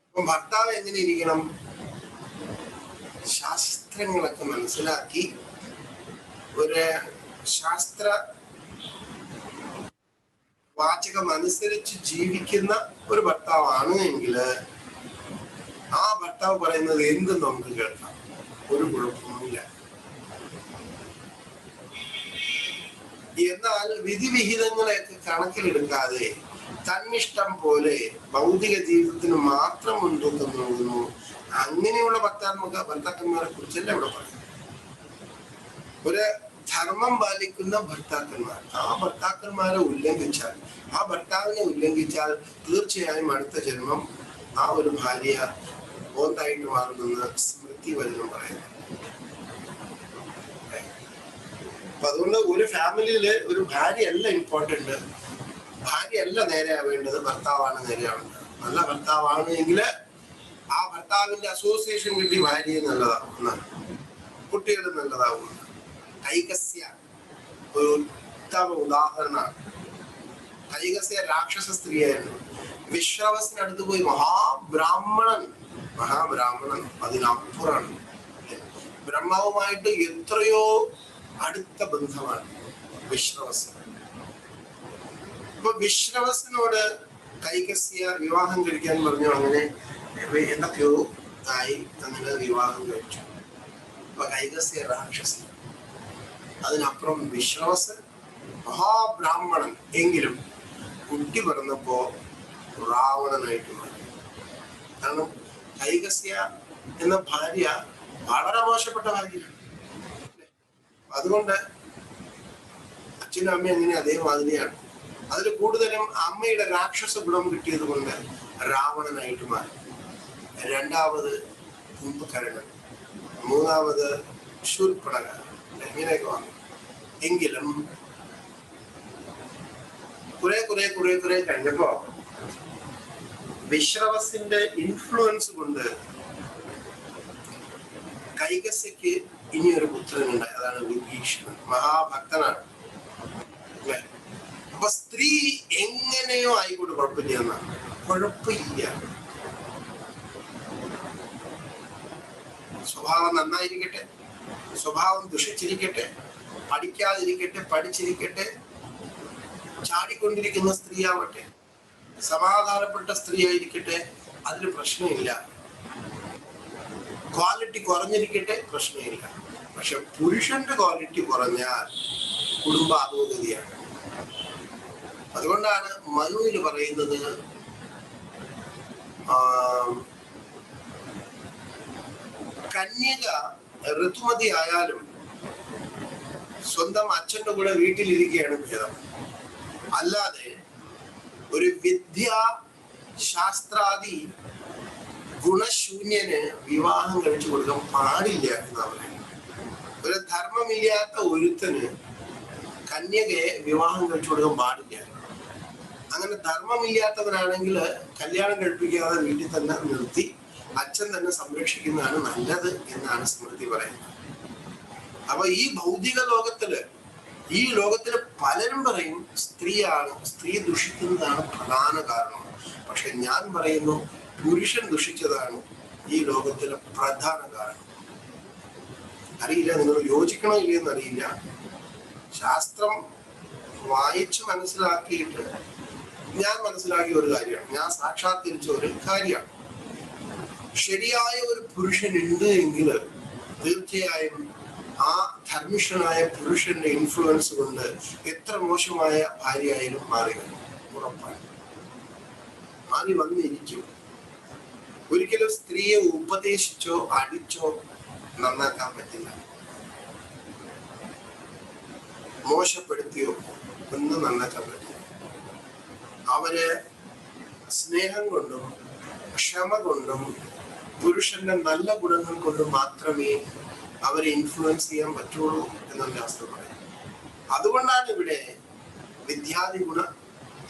Speaker 1: അപ്പം ഭർത്താവ് എങ്ങനെ ഇരിക്കണം? ശാസ്ത്രങ്ങളൊക്കെ മനസ്സിലാക്കി ഒരു ശാസ്ത്ര വാചകം അനുസരിച്ച് ജീവിക്കുന്ന ഒരു ഭർത്താവാണ് എങ്കിൽ ആ ഭർത്താവ് പറയുന്നത് എന്തും നമുക്ക് കേൾക്കാം, ഒരു കുഴപ്പമില്ല. എന്നാൽ വിധിവിഹിതങ്ങളെയൊക്കെ കണക്കിലെടുക്കാതെ തന്നിഷ്ടം പോലെ ഭൗതിക ജീവിതത്തിന് മാത്രം മുൻതൂക്കം നൽകുന്നു. അങ്ങനെയുള്ള ഭർത്താക്കന്മാരെ കുറിച്ചല്ല ഇവിടെ പറയുന്നത്. ഒരു ധർമ്മം പാലിക്കുന്ന ഭർത്താക്കന്മാർ, ആ ഭർത്താക്കന്മാരെ ഉല്ലംഘിച്ചാൽ, ആ ഭർത്താവിനെ ഉല്ലംഘിച്ചാൽ തീർച്ചയായും അടുത്ത ജന്മം ആ ഒരു ഭാര്യ ഓന്തായിട്ട് മാറുമെന്ന് സ്മൃതി വചനം പറയുന്നു. അപ്പൊ അതുകൊണ്ട് ഒരു ഫാമിലിയില് ഒരു ഭാര്യയല്ല ഇമ്പോർട്ടന്റ്, ഭാര്യയല്ല നേരെയാവേണ്ടത്, ഭർത്താവാണ് നേരെയാവേണ്ടത്. നല്ല ഭർത്താവാണ് എങ്കിൽ ആ ഭർത്താവിന്റെ അസോസിയേഷൻ കിട്ടി ഭാര്യ നല്ലതാവുന്ന, കുട്ടികൾ നല്ലതാവുന്ന. കൈകസ്യ ഒരു ഉത്തമ ഉദാഹരണമാണ്. കൈകസ്യ രാക്ഷസ സ്ത്രീയായിരുന്നു. വിശ്രവസിനടുത്ത് പോയി മഹാബ്രാഹ്മണൻ അതിനപ്പുറാണ്. ബ്രഹ്മാവുമായിട്ട് എത്രയോ അടുത്ത ബന്ധമാണ് വിശ്രവസ്. അപ്പൊ വിശ്രവസിനോട് കൈകസ്യ വിവാഹം കഴിക്കാൻ പറഞ്ഞു. അങ്ങനെ എന്തൊക്കെയോ ആയി അങ്ങനെ വിവാഹം കഴിച്ചു. അപ്പൊ കൈകസ്യ രാക്ഷസി, അതിനപ്പുറം വിശ്രവസ് മഹാബ്രാഹ്മണൻ. എങ്കിലും കുട്ടി പിറന്നപ്പോ രാവണനായിട്ട് മാറി. കാരണം കൈകസ്യ എന്ന ഭാര്യ വളരെ മോശപ്പെട്ട ഭാര്യയാണ്. അതുകൊണ്ട് അച്ഛനും അമ്മയും അങ്ങനെ അതേമാതിരിയാണ്. അതിൽ കൂടുതലും അമ്മയുടെ രാക്ഷസ ഗുണം കിട്ടിയത് കൊണ്ട് രാവണനായിട്ട് മാറി. രണ്ടാമത് കുംഭകർണൻ, മൂന്നാമത് ശൂർപ്പണഖ, ഇങ്ങനെയൊക്കെ വന്നു. എങ്കിലും കുറെ കഴിഞ്ഞപ്പോ വിശ്രവസിന്റെ ഇൻഫ്ലുവൻസ് കൊണ്ട് കൈകസ്യക്ക് ഇനിയൊരു പുത്രനുണ്ടായി. അതാണ് വിഭീഷണൻ. മഹാഭക്തനാണ്. അപ്പൊ സ്ത്രീ എങ്ങനെയോ ആയിക്കോട്ടെ, കുഴപ്പമില്ല എന്നാണ്. കുഴപ്പമില്ല, സ്വഭാവം നന്നായിരിക്കട്ടെ, സ്വഭാവം ദുഷിച്ചിരിക്കട്ടെ, പഠിക്കാതിരിക്കട്ടെ, പഠിച്ചിരിക്കട്ടെ, ചാടിക്കൊണ്ടിരിക്കുന്ന സ്ത്രീ ആവട്ടെ, സമാധാനപ്പെട്ട സ്ത്രീ ആയിരിക്കട്ടെ, അതിന് പ്രശ്നമില്ല. ക്വാളിറ്റി കുറഞ്ഞിരിക്കട്ടെ, പ്രശ്നമില്ല. പക്ഷെ പുരുഷന്റെ ക്വാളിറ്റി കുറഞ്ഞാൽ കുടുംബ അധോഗതിയാണ്. അതുകൊണ്ടാണ് മനുവിൽ പറയുന്നത് കന്യക ഋതുമതി ആയാലും സ്വന്തം അച്ഛന്റെ കൂടെ വീട്ടിലിരിക്കുകയാണ് ഭേദം. അല്ലാതെ ഒരു വിദ്യാ ശാസ്ത്രാദി ഗുണശൂന്യന് വിവാഹം കഴിച്ചു കൊടുക്കാൻ പാടില്ല എന്നാ പറയുന്നത്. ഒരു ധർമ്മമില്ലാത്ത ഒരുത്തന് കന്യകയെ വിവാഹം കഴിച്ചു കൊടുക്കാൻ പാടില്ല. അങ്ങനെ ധർമ്മമില്ലാത്തവനാണെങ്കിൽ കല്യാണം കഴിപ്പിക്കാതെ വീട്ടിൽ തന്നെ നിർത്തി അച്ഛൻ തന്നെ സംരക്ഷിക്കുന്നതാണ് നല്ലത് എന്നാണ് സ്മൃതി പറയുന്നത്. അപ്പൊ ഈ ഭൗതിക ലോകത്തില് പലരും പറയും സ്ത്രീ ദുഷിക്കുന്നതാണ് പ്രധാന കാരണം. പക്ഷെ ഞാൻ പറയുന്നു പുരുഷൻ ദുഷിച്ചതാണ് ഈ ലോകത്തിലെ പ്രധാന കാരണം. അറിയില്ല, നിങ്ങൾ യോജിക്കണോ ഇല്ലയെന്ന് അറിയില്ല. ശാസ്ത്രം വായിച്ച് മനസ്സിലാക്കിയിട്ട് ഞാൻ മനസ്സിലാക്കിയ ഒരു കാര്യമാണ്, ഞാൻ സാക്ഷാത്കരിച്ച ഒരു കാര്യമാണ്. ശരിയായ ഒരു പുരുഷൻ ഉണ്ട് എങ്കിൽ തീർച്ചയായും ആ ധർമ്മിഷ്ഠനായ പുരുഷന്റെ ഇൻഫ്ലുവൻസ് കൊണ്ട് എത്ര മോശമായ ഭാര്യയായാലും മാറി വരും, ഉറപ്പാണ്. മാറി വന്നിരിക്കും. ഒരിക്കലും സ്ത്രീയെ ഉപദേശിച്ചോ അടിച്ചോ നന്നാക്കാൻ പറ്റില്ല, മോശപ്പെടുത്തിയോ ഒന്നും നന്നാക്കാൻ പറ്റില്ല. അവര് സ്നേഹം കൊണ്ടും ക്ഷമ കൊണ്ടും പുരുഷന്റെ നല്ല ഗുണങ്ങൾ കൊണ്ടും മാത്രമേ അവരെ ഇൻഫ്ലുവൻസ് ചെയ്യാൻ പറ്റുള്ളൂ എന്നാണ് ശാസ്ത്രം പറയുന്നത്. അതുകൊണ്ടാണ് ഇവിടെ വിദ്യാധിഗുണ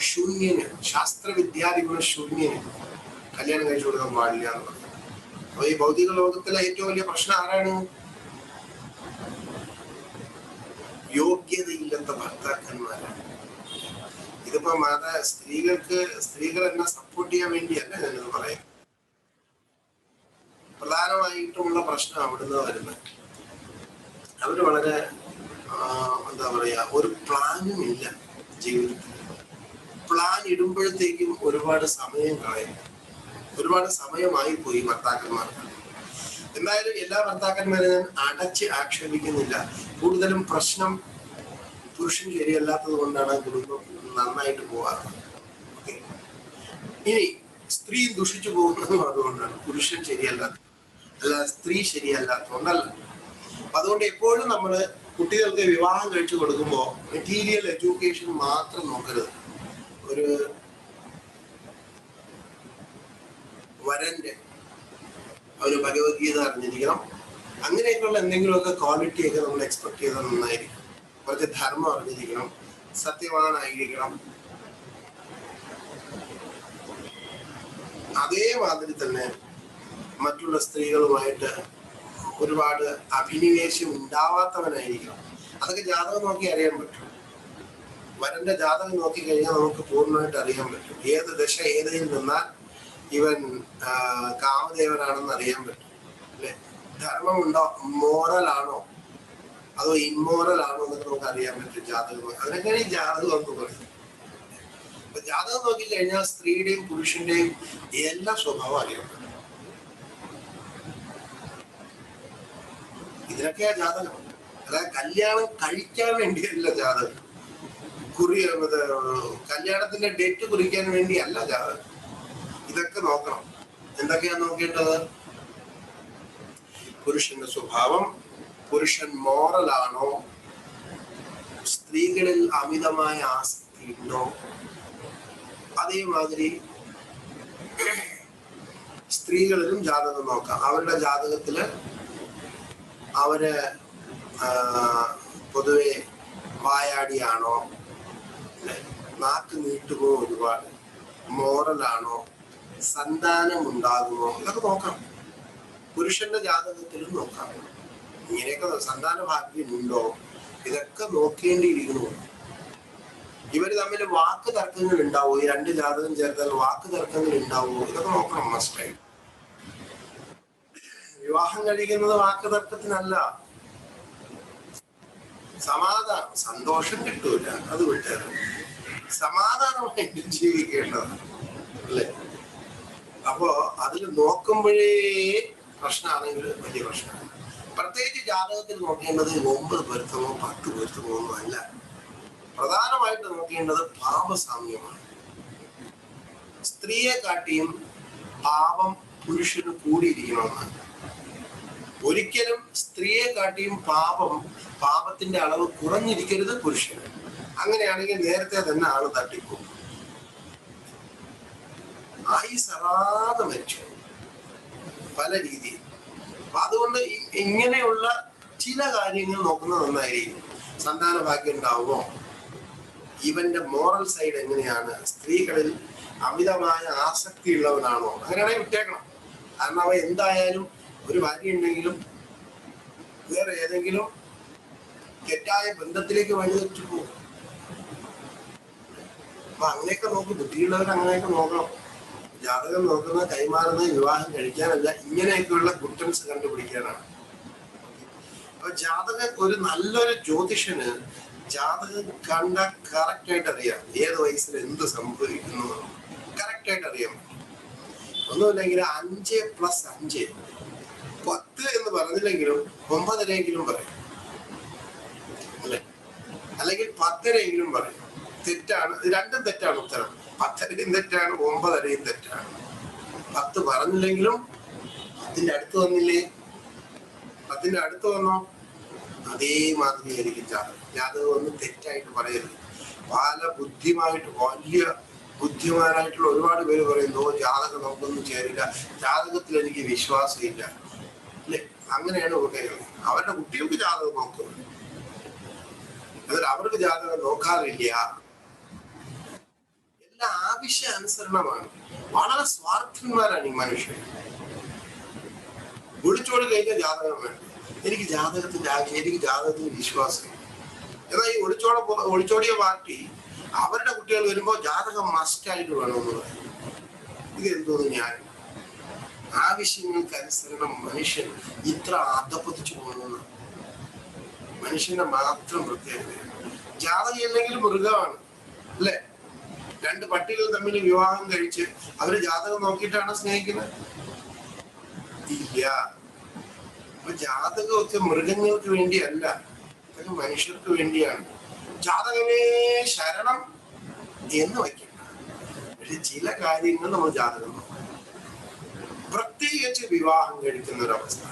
Speaker 1: ശൂന്യന്, ശാസ്ത്ര വിദ്യാധിഗുണ ശൂന്യന് കല്യാണം കഴിച്ചു കൊടുക്കാൻ പാടില്ല എന്ന് പറയുന്നത്. അപ്പൊ ഈ ഭൗതിക ലോകത്തിലെ ഏറ്റവും വലിയ പ്രശ്നം ആരാണ്? യോഗ്യതയില്ലാത്ത ഭർത്താക്കന്മാരാണ്. ഇതിപ്പോ സ്ത്രീകൾ എന്നെ സപ്പോർട്ട് ചെയ്യാൻ വേണ്ടിയല്ല ഞാനിത് പറയാം. പ്രധാനമായിട്ടുമുള്ള പ്രശ്നം അവിടുന്ന് വരുന്നത്, അവര് വളരെ എന്താ പറയാ, ഒരു പ്ലാനും ഇല്ല ജീവിതത്തിൽ. പ്ലാൻ ഇടുമ്പോഴത്തേക്കും ഒരുപാട് സമയം കളയും, ഒരുപാട് സമയമായി പോയി ഭർത്താക്കന്മാർക്ക്. എന്തായാലും എല്ലാ ഭർത്താക്കന്മാരെ ഞാൻ അടച്ച് ആക്ഷേപിക്കുന്നില്ല. കൂടുതലും പ്രശ്നം പുരുഷൻ ശരിയല്ലാത്തത് കൊണ്ടാണ് കുടുംബം നന്നായിട്ട് പോകാറ്. ഇനി സ്ത്രീ ദുഷിച്ചു പോകുന്നതും അതുകൊണ്ടാണ്, പുരുഷൻ ശരിയല്ലാത്ത, അല്ല സ്ത്രീ ശരിയല്ലാത്തതുകൊണ്ടല്ല. അതുകൊണ്ട് എപ്പോഴും നമ്മള് കുട്ടികൾക്ക് വിവാഹം കഴിച്ചു കൊടുക്കുമ്പോൾ മെറ്റീരിയൽ എഡ്യൂക്കേഷൻ മാത്രം നോക്കരുത്. ഒരു വരന്റെ ഒരു ഭഗവത്ഗീത അറിഞ്ഞിരിക്കണം, അങ്ങനെയൊക്കെയുള്ള എന്തെങ്കിലുമൊക്കെ ക്വാളിറ്റിയൊക്കെ നമ്മൾ എക്സ്പെക്ട് ചെയ്താൽ നന്നായിരിക്കും. കുറച്ച് ധർമ്മം അറിഞ്ഞിരിക്കണം, സത്യവാനായിരിക്കണം. അതേമാതിരി തന്നെ മറ്റുള്ള സ്ത്രീകളുമായിട്ട് ഒരുപാട് അഭിനിവേശം ഉണ്ടാവാത്തവനായിരിക്കണം. അതൊക്കെ ജാതകം നോക്കി അറിയാൻ പറ്റും. വരന്റെ ജാതകം നോക്കി കഴിഞ്ഞാൽ നമുക്ക് പൂർണ്ണമായിട്ട് അറിയാൻ പറ്റും. ഏത് ദശ ഏതിൽ നിന്നാൽ ഇവൻ കാമദേവനാണെന്ന് അറിയാൻ പറ്റും, അല്ലെ? ധർമ്മമുണ്ടോ, മോറലാണോ അതോ ഇമ്മോറൽ ആണോ എന്നൊക്കെ നമുക്ക് അറിയാൻ പറ്റും ജാതകം. അതിനൊക്കെയാണ് ഈ ജാതകം എന്ന് പറയുന്നത്. അപ്പൊ ജാതകം നോക്കിക്കഴിഞ്ഞാൽ സ്ത്രീയുടെയും പുരുഷന്റെയും എല്ലാ സ്വഭാവം അറിയാൻ പറ്റും. ഇതിനൊക്കെയാ ജാതകം. അതായത് കല്യാണം കഴിക്കാൻ വേണ്ടിയല്ല ജാതകം, കല്യാണത്തിന്റെ ഡേറ്റ് കുറിക്കാൻ വേണ്ടിയല്ല ജാതകം. ഇതൊക്കെ നോക്കണം. എന്തൊക്കെയാ നോക്കേണ്ടത്? പുരുഷന്റെ സ്വഭാവം, പുരുഷൻ മോറലാണോ, സ്ത്രീകളിൽ അമിതമായ ആസക്തി ഉണ്ടോ, അതേമാതിരി സ്ത്രീകളിലും ജാതകം നോക്കാം. അവരുടെ ജാതകത്തില് അവര് പൊതുവെ വായാടിയാണോ, നാക്ക് നീട്ടുമോ, ഒരുപാട് മോറലാണോ, സന്താനം ഉണ്ടാകുമോ, ഇതൊക്കെ നോക്കാം. പുരുഷന്റെ ജാതകത്തിലും നോക്കാം. ഇങ്ങനെയൊക്കെ സന്താന ഭാഗ്യം ഉണ്ടോ, ഇതൊക്കെ നോക്കേണ്ടിയിരിക്കുന്നു. ഇവര് തമ്മിൽ വാക്ക് തർക്കങ്ങൾ ഉണ്ടാവോ, ഈ രണ്ട് ജാതകം ചേർത്താൽ വാക്ക് തർക്കങ്ങൾ ഉണ്ടാവോ, ഇതൊക്കെ നോക്കണം മസ്റ്റായി. വിവാഹം കഴിക്കുന്നത് വാക്ക് തർക്കത്തിനല്ല, സമാധാനം, സന്തോഷം കിട്ടൂല, അത് വിട്ടേരും, സമാധാനമായിട്ട് ജീവിക്കേണ്ടതാണ്, അല്ലേ? അപ്പോ അതിൽ നോക്കുമ്പോഴേ പ്രശ്നമാണെങ്കിൽ വലിയ പ്രശ്നമാണ്. പ്രത്യേകിച്ച് ജാതകത്തിൽ നോക്കേണ്ടത് 9 പൊരുത്തമോ 10 പൊരുത്തമോ ഒന്നും അല്ല. പ്രധാനമായിട്ട് നോക്കേണ്ടത് പാപസാമ്യമാണ്. സ്ത്രീയെ കാട്ടിയും പാപം പുരുഷന് കൂടിയിരിക്കണമെന്നാണ്. ഒരിക്കലും സ്ത്രീയെ കാട്ടിയും പാപത്തിന്റെ അളവ് കുറഞ്ഞിരിക്കരുത് പുരുഷന്. അങ്ങനെയാണെങ്കിൽ നേരത്തെ തന്നെ ആള് തട്ടിക്കും, ആയുസറാതെ മരിച്ചു പല രീതിയിൽ. അപ്പൊ അതുകൊണ്ട് ഇങ്ങനെയുള്ള ചില കാര്യങ്ങൾ നോക്കുന്നത് നന്നായിരിക്കും. സന്താന ഭാഗ്യം ഉണ്ടാവുമോ, ഇവന്റെ മോറൽ സൈഡ് എങ്ങനെയാണ്, സ്ത്രീകളിൽ അമിതമായ ആസക്തി ഉള്ളവനാണോ, അങ്ങനെയാണെങ്കിൽ വിട്ടേക്കണം. കാരണം അവ എന്തായാലും ഒരു ഭാര്യ ഉണ്ടെങ്കിലും വേറെ ഏതെങ്കിലും തെറ്റായ ബന്ധത്തിലേക്ക് വഴിതെറ്റു പോകും. അപ്പൊ അങ്ങനെയൊക്കെ നോക്കി, ബുദ്ധിയുള്ളവർ അങ്ങനെയൊക്കെ നോക്കണം. ജാതകം നോക്കുന്ന കൈമാറുന്ന വിവാഹം കഴിക്കാനല്ല, ഇങ്ങനെയൊക്കെയുള്ള കുറ്റൻസ് കണ്ടുപിടിക്കാനാണ്. അപ്പൊ ഒരു നല്ലൊരു ജ്യോതിഷന് ജാതകം കണ്ട കറക്റ്റ് ആയിട്ട് അറിയാം ഏത് വയസ്സിൽ എന്ത് സംഭവിക്കുന്നു, കറക്റ്റ് ആയിട്ട് അറിയാൻ പറ്റും. ഒന്നുമില്ലെങ്കിൽ 5+5 10 എന്ന് പറഞ്ഞില്ലെങ്കിലും 9.5 പറയും, അല്ലെ? അല്ലെങ്കിൽ 10.5 പറയും. തെറ്റാണ്, രണ്ടും തെറ്റാണ് ഉത്തരം. 10.5 തെറ്റാണ്, 9.5 തെറ്റാണ്. 10 പറഞ്ഞില്ലെങ്കിലും 10ന്റെ അടുത്ത് വന്നില്ലേ, 10ന്റെ അടുത്ത് വന്നോ, അതേമാതിരി ആയിരിക്കും ജാതകം ഒന്നും തെറ്റായിട്ട് പറയരുത്. വലിയ ബുദ്ധിമാനായിട്ടുള്ള ഒരുപാട് പേര് പറയുന്നു, ജാതകം നമുക്കൊന്നും ചേരില്ല, ജാതകത്തിൽ എനിക്ക് വിശ്വാസമില്ല, അല്ലെ? അങ്ങനെയാണ് കുട്ടികൾ. അവരുടെ കുട്ടികൾക്ക് ജാതകം നോക്കുക, അതിൽ അവർക്ക് ജാതകം നോക്കാറില്ല. എല്ലാം ആവശ്യാനുസരണമാണ്. വളരെ സ്വാർത്ഥന്മാരാണ് ഈ മനുഷ്യർ. വിളിച്ചോട് കഴിഞ്ഞാൽ ജാതകം വേണ്ട, എനിക്ക് ജാതകത്തിന്റെ ആവശ്യം, എനിക്ക് ജാതകത്തിന് വിശ്വാസം. എന്നാൽ ഈ ഒളിച്ചോടിയ പാർട്ടി അവരുടെ കുട്ടികൾ വരുമ്പോ ജാതകം മസ്റ്റായിട്ട് വേണമെന്ന് പറയും. ഇതെന്തോന്ന് ഞാൻ ആവശ്യങ്ങൾക്ക് അനുസരണം മനുഷ്യൻ ഇത്ര അധപ്പതിച്ചു പോകുന്നു. മനുഷ്യന്റെ മാത്രം പ്രത്യേകതയാണ്. ജാതകം ഇല്ലെങ്കിൽ മൃഗമാണ്, അല്ലെ? 2 പട്ടികൾ തമ്മിൽ വിവാഹം കഴിച്ച് അവര് ജാതകം നോക്കിയിട്ടാണ് സ്നേഹിക്കുന്നത്? ഇല്ല. അപ്പൊ ജാതകമൊക്കെ മൃഗങ്ങൾക്ക് വേണ്ടിയല്ല, അതൊക്കെ മനുഷ്യർക്ക് വേണ്ടിയാണ്. ജാതകമേ ശരണം എന്ന് വയ്ക്കണ്ട. പക്ഷെ ചില കാര്യങ്ങൾ നമ്മൾ ജാതകം നോക്കണം. പ്രത്യേകിച്ച് വിവാഹം കഴിക്കുന്ന ഒരവസ്ഥ,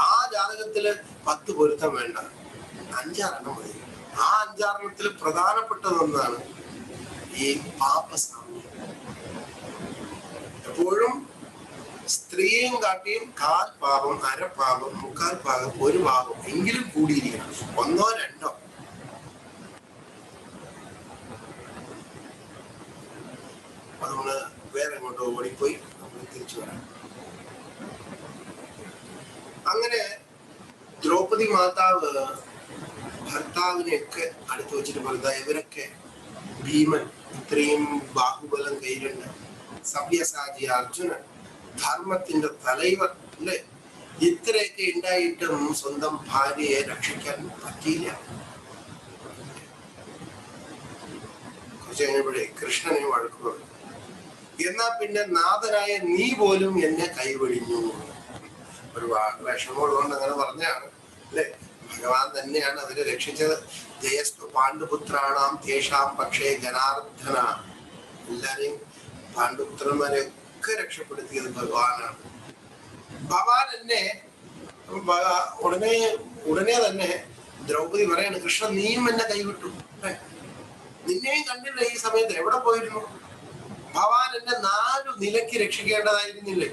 Speaker 1: ആ ജാതകത്തില് 10 പൊരുത്തം വേണ്ട, 5-6 മതി. ആ 5-6 പ്രധാനപ്പെട്ടതൊന്നാണ് ഈ പാപസാമ്യം. എപ്പോഴും സ്ത്രീയും കാട്ടിയും 1/4 പാപം, 1/2 പാപം, 3/4 പാപം, 1 പാപം എങ്കിലും കൂടിയിരിക്കണം. 1-2 നമ്മള് വേറെ എങ്ങോട്ടോ ഓടിപ്പോയി, നമ്മൾ തിരിച്ചു വരാം. അങ്ങനെ ദ്രൗപദി മാതാവ് ഭർത്താവിനെയൊക്കെ അടുത്ത് വെച്ചിട്ട് പറയുക, ഇവരൊക്കെ ഭീമൻ, ഇത്രയും ബാഹുബലം കയ്യിലുണ്ട്, സവ്യസാചി അർജുനൻ, ധർമ്മത്തിന്റെ തലൈവർ, അല്ലെ? ഇത്രയൊക്കെ ഉണ്ടായിട്ടും സ്വന്തം ഭാര്യയെ രക്ഷിക്കാൻ പറ്റിയില്ല. കുറച്ച് കഴിഞ്ഞപ്പോഴേ കൃഷ്ണനെ വഴക്ക് പറഞ്ഞു, എന്നാ പിന്നെ നാഥനായ നീ പോലും എന്നെ കൈവെടിഞ്ഞു. ഒരു വിഷമമുള്ളതുകൊണ്ട് അങ്ങനെ പറഞ്ഞാണ്, അല്ലെ? ഭഗവാൻ തന്നെയാണ് അവരെ രക്ഷിച്ചത്. ജയസ്തു പാണ്ഡുപുത്രാണാം തേഷാം പക്ഷേ ജനാർദ്ദന. എല്ലാരെയും പാണ്ഡുപുത്രന്മാരെ ഒക്കെ രക്ഷപ്പെടുത്തിയത് ഭഗവാനാണ്. ഭഗവാൻ എന്നെ ഉടനെ തന്നെ ദ്രൗപദി പറയാണ്, കൃഷ്ണ നീയും എന്നെ കൈവിട്ടു, നിന്നെയും കണ്ടില്ല ഈ സമയത്ത്, എവിടെ പോയിരുന്നു? ഭഗവാൻ എന്നെ 4 നിലയ്ക്ക് രക്ഷിക്കേണ്ടതായിരുന്നില്ലേ?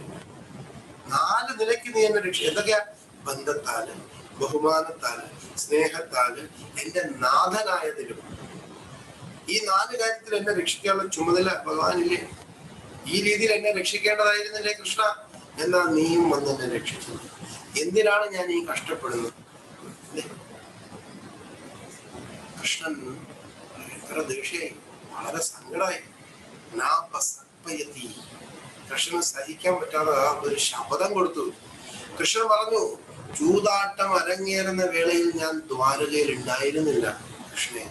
Speaker 1: 4 നിലയ്ക്ക് നീ എന്നെ എന്തൊക്കെയാ? ബന്ധത്താല്, ബഹുമാനത്താല്, സ്നേഹത്താല്, എന്റെ നാഥനായതിലും. ഈ 4 കാര്യത്തിൽ എന്നെ രക്ഷിക്കാനുള്ള ചുമതല ഭഗവാനില്ലേ? ഈ രീതിയിൽ എന്നെ രക്ഷിക്കേണ്ടതായിരുന്നില്ലേ കൃഷ്ണ? എന്നാ നീയും വന്ന് എന്നെ രക്ഷിച്ചു. എന്തിനാണ് ഞാൻ ഈ കഷ്ടപ്പെടുന്നത്? കൃഷ്ണൻ എത്ര ദേഷ്യായി, വളരെ സങ്കടമായി. കൃഷ്ണന് സഹിക്കാൻ പറ്റാതെ ഒരു ശപഥം കൊടുത്തു. കൃഷ്ണൻ പറഞ്ഞു, ചൂതാട്ടം അരങ്ങേറുന്ന വേളയിൽ ഞാൻ ദ്വാരകയിൽ ഉണ്ടായിരുന്നില്ല കൃഷ്ണനെ,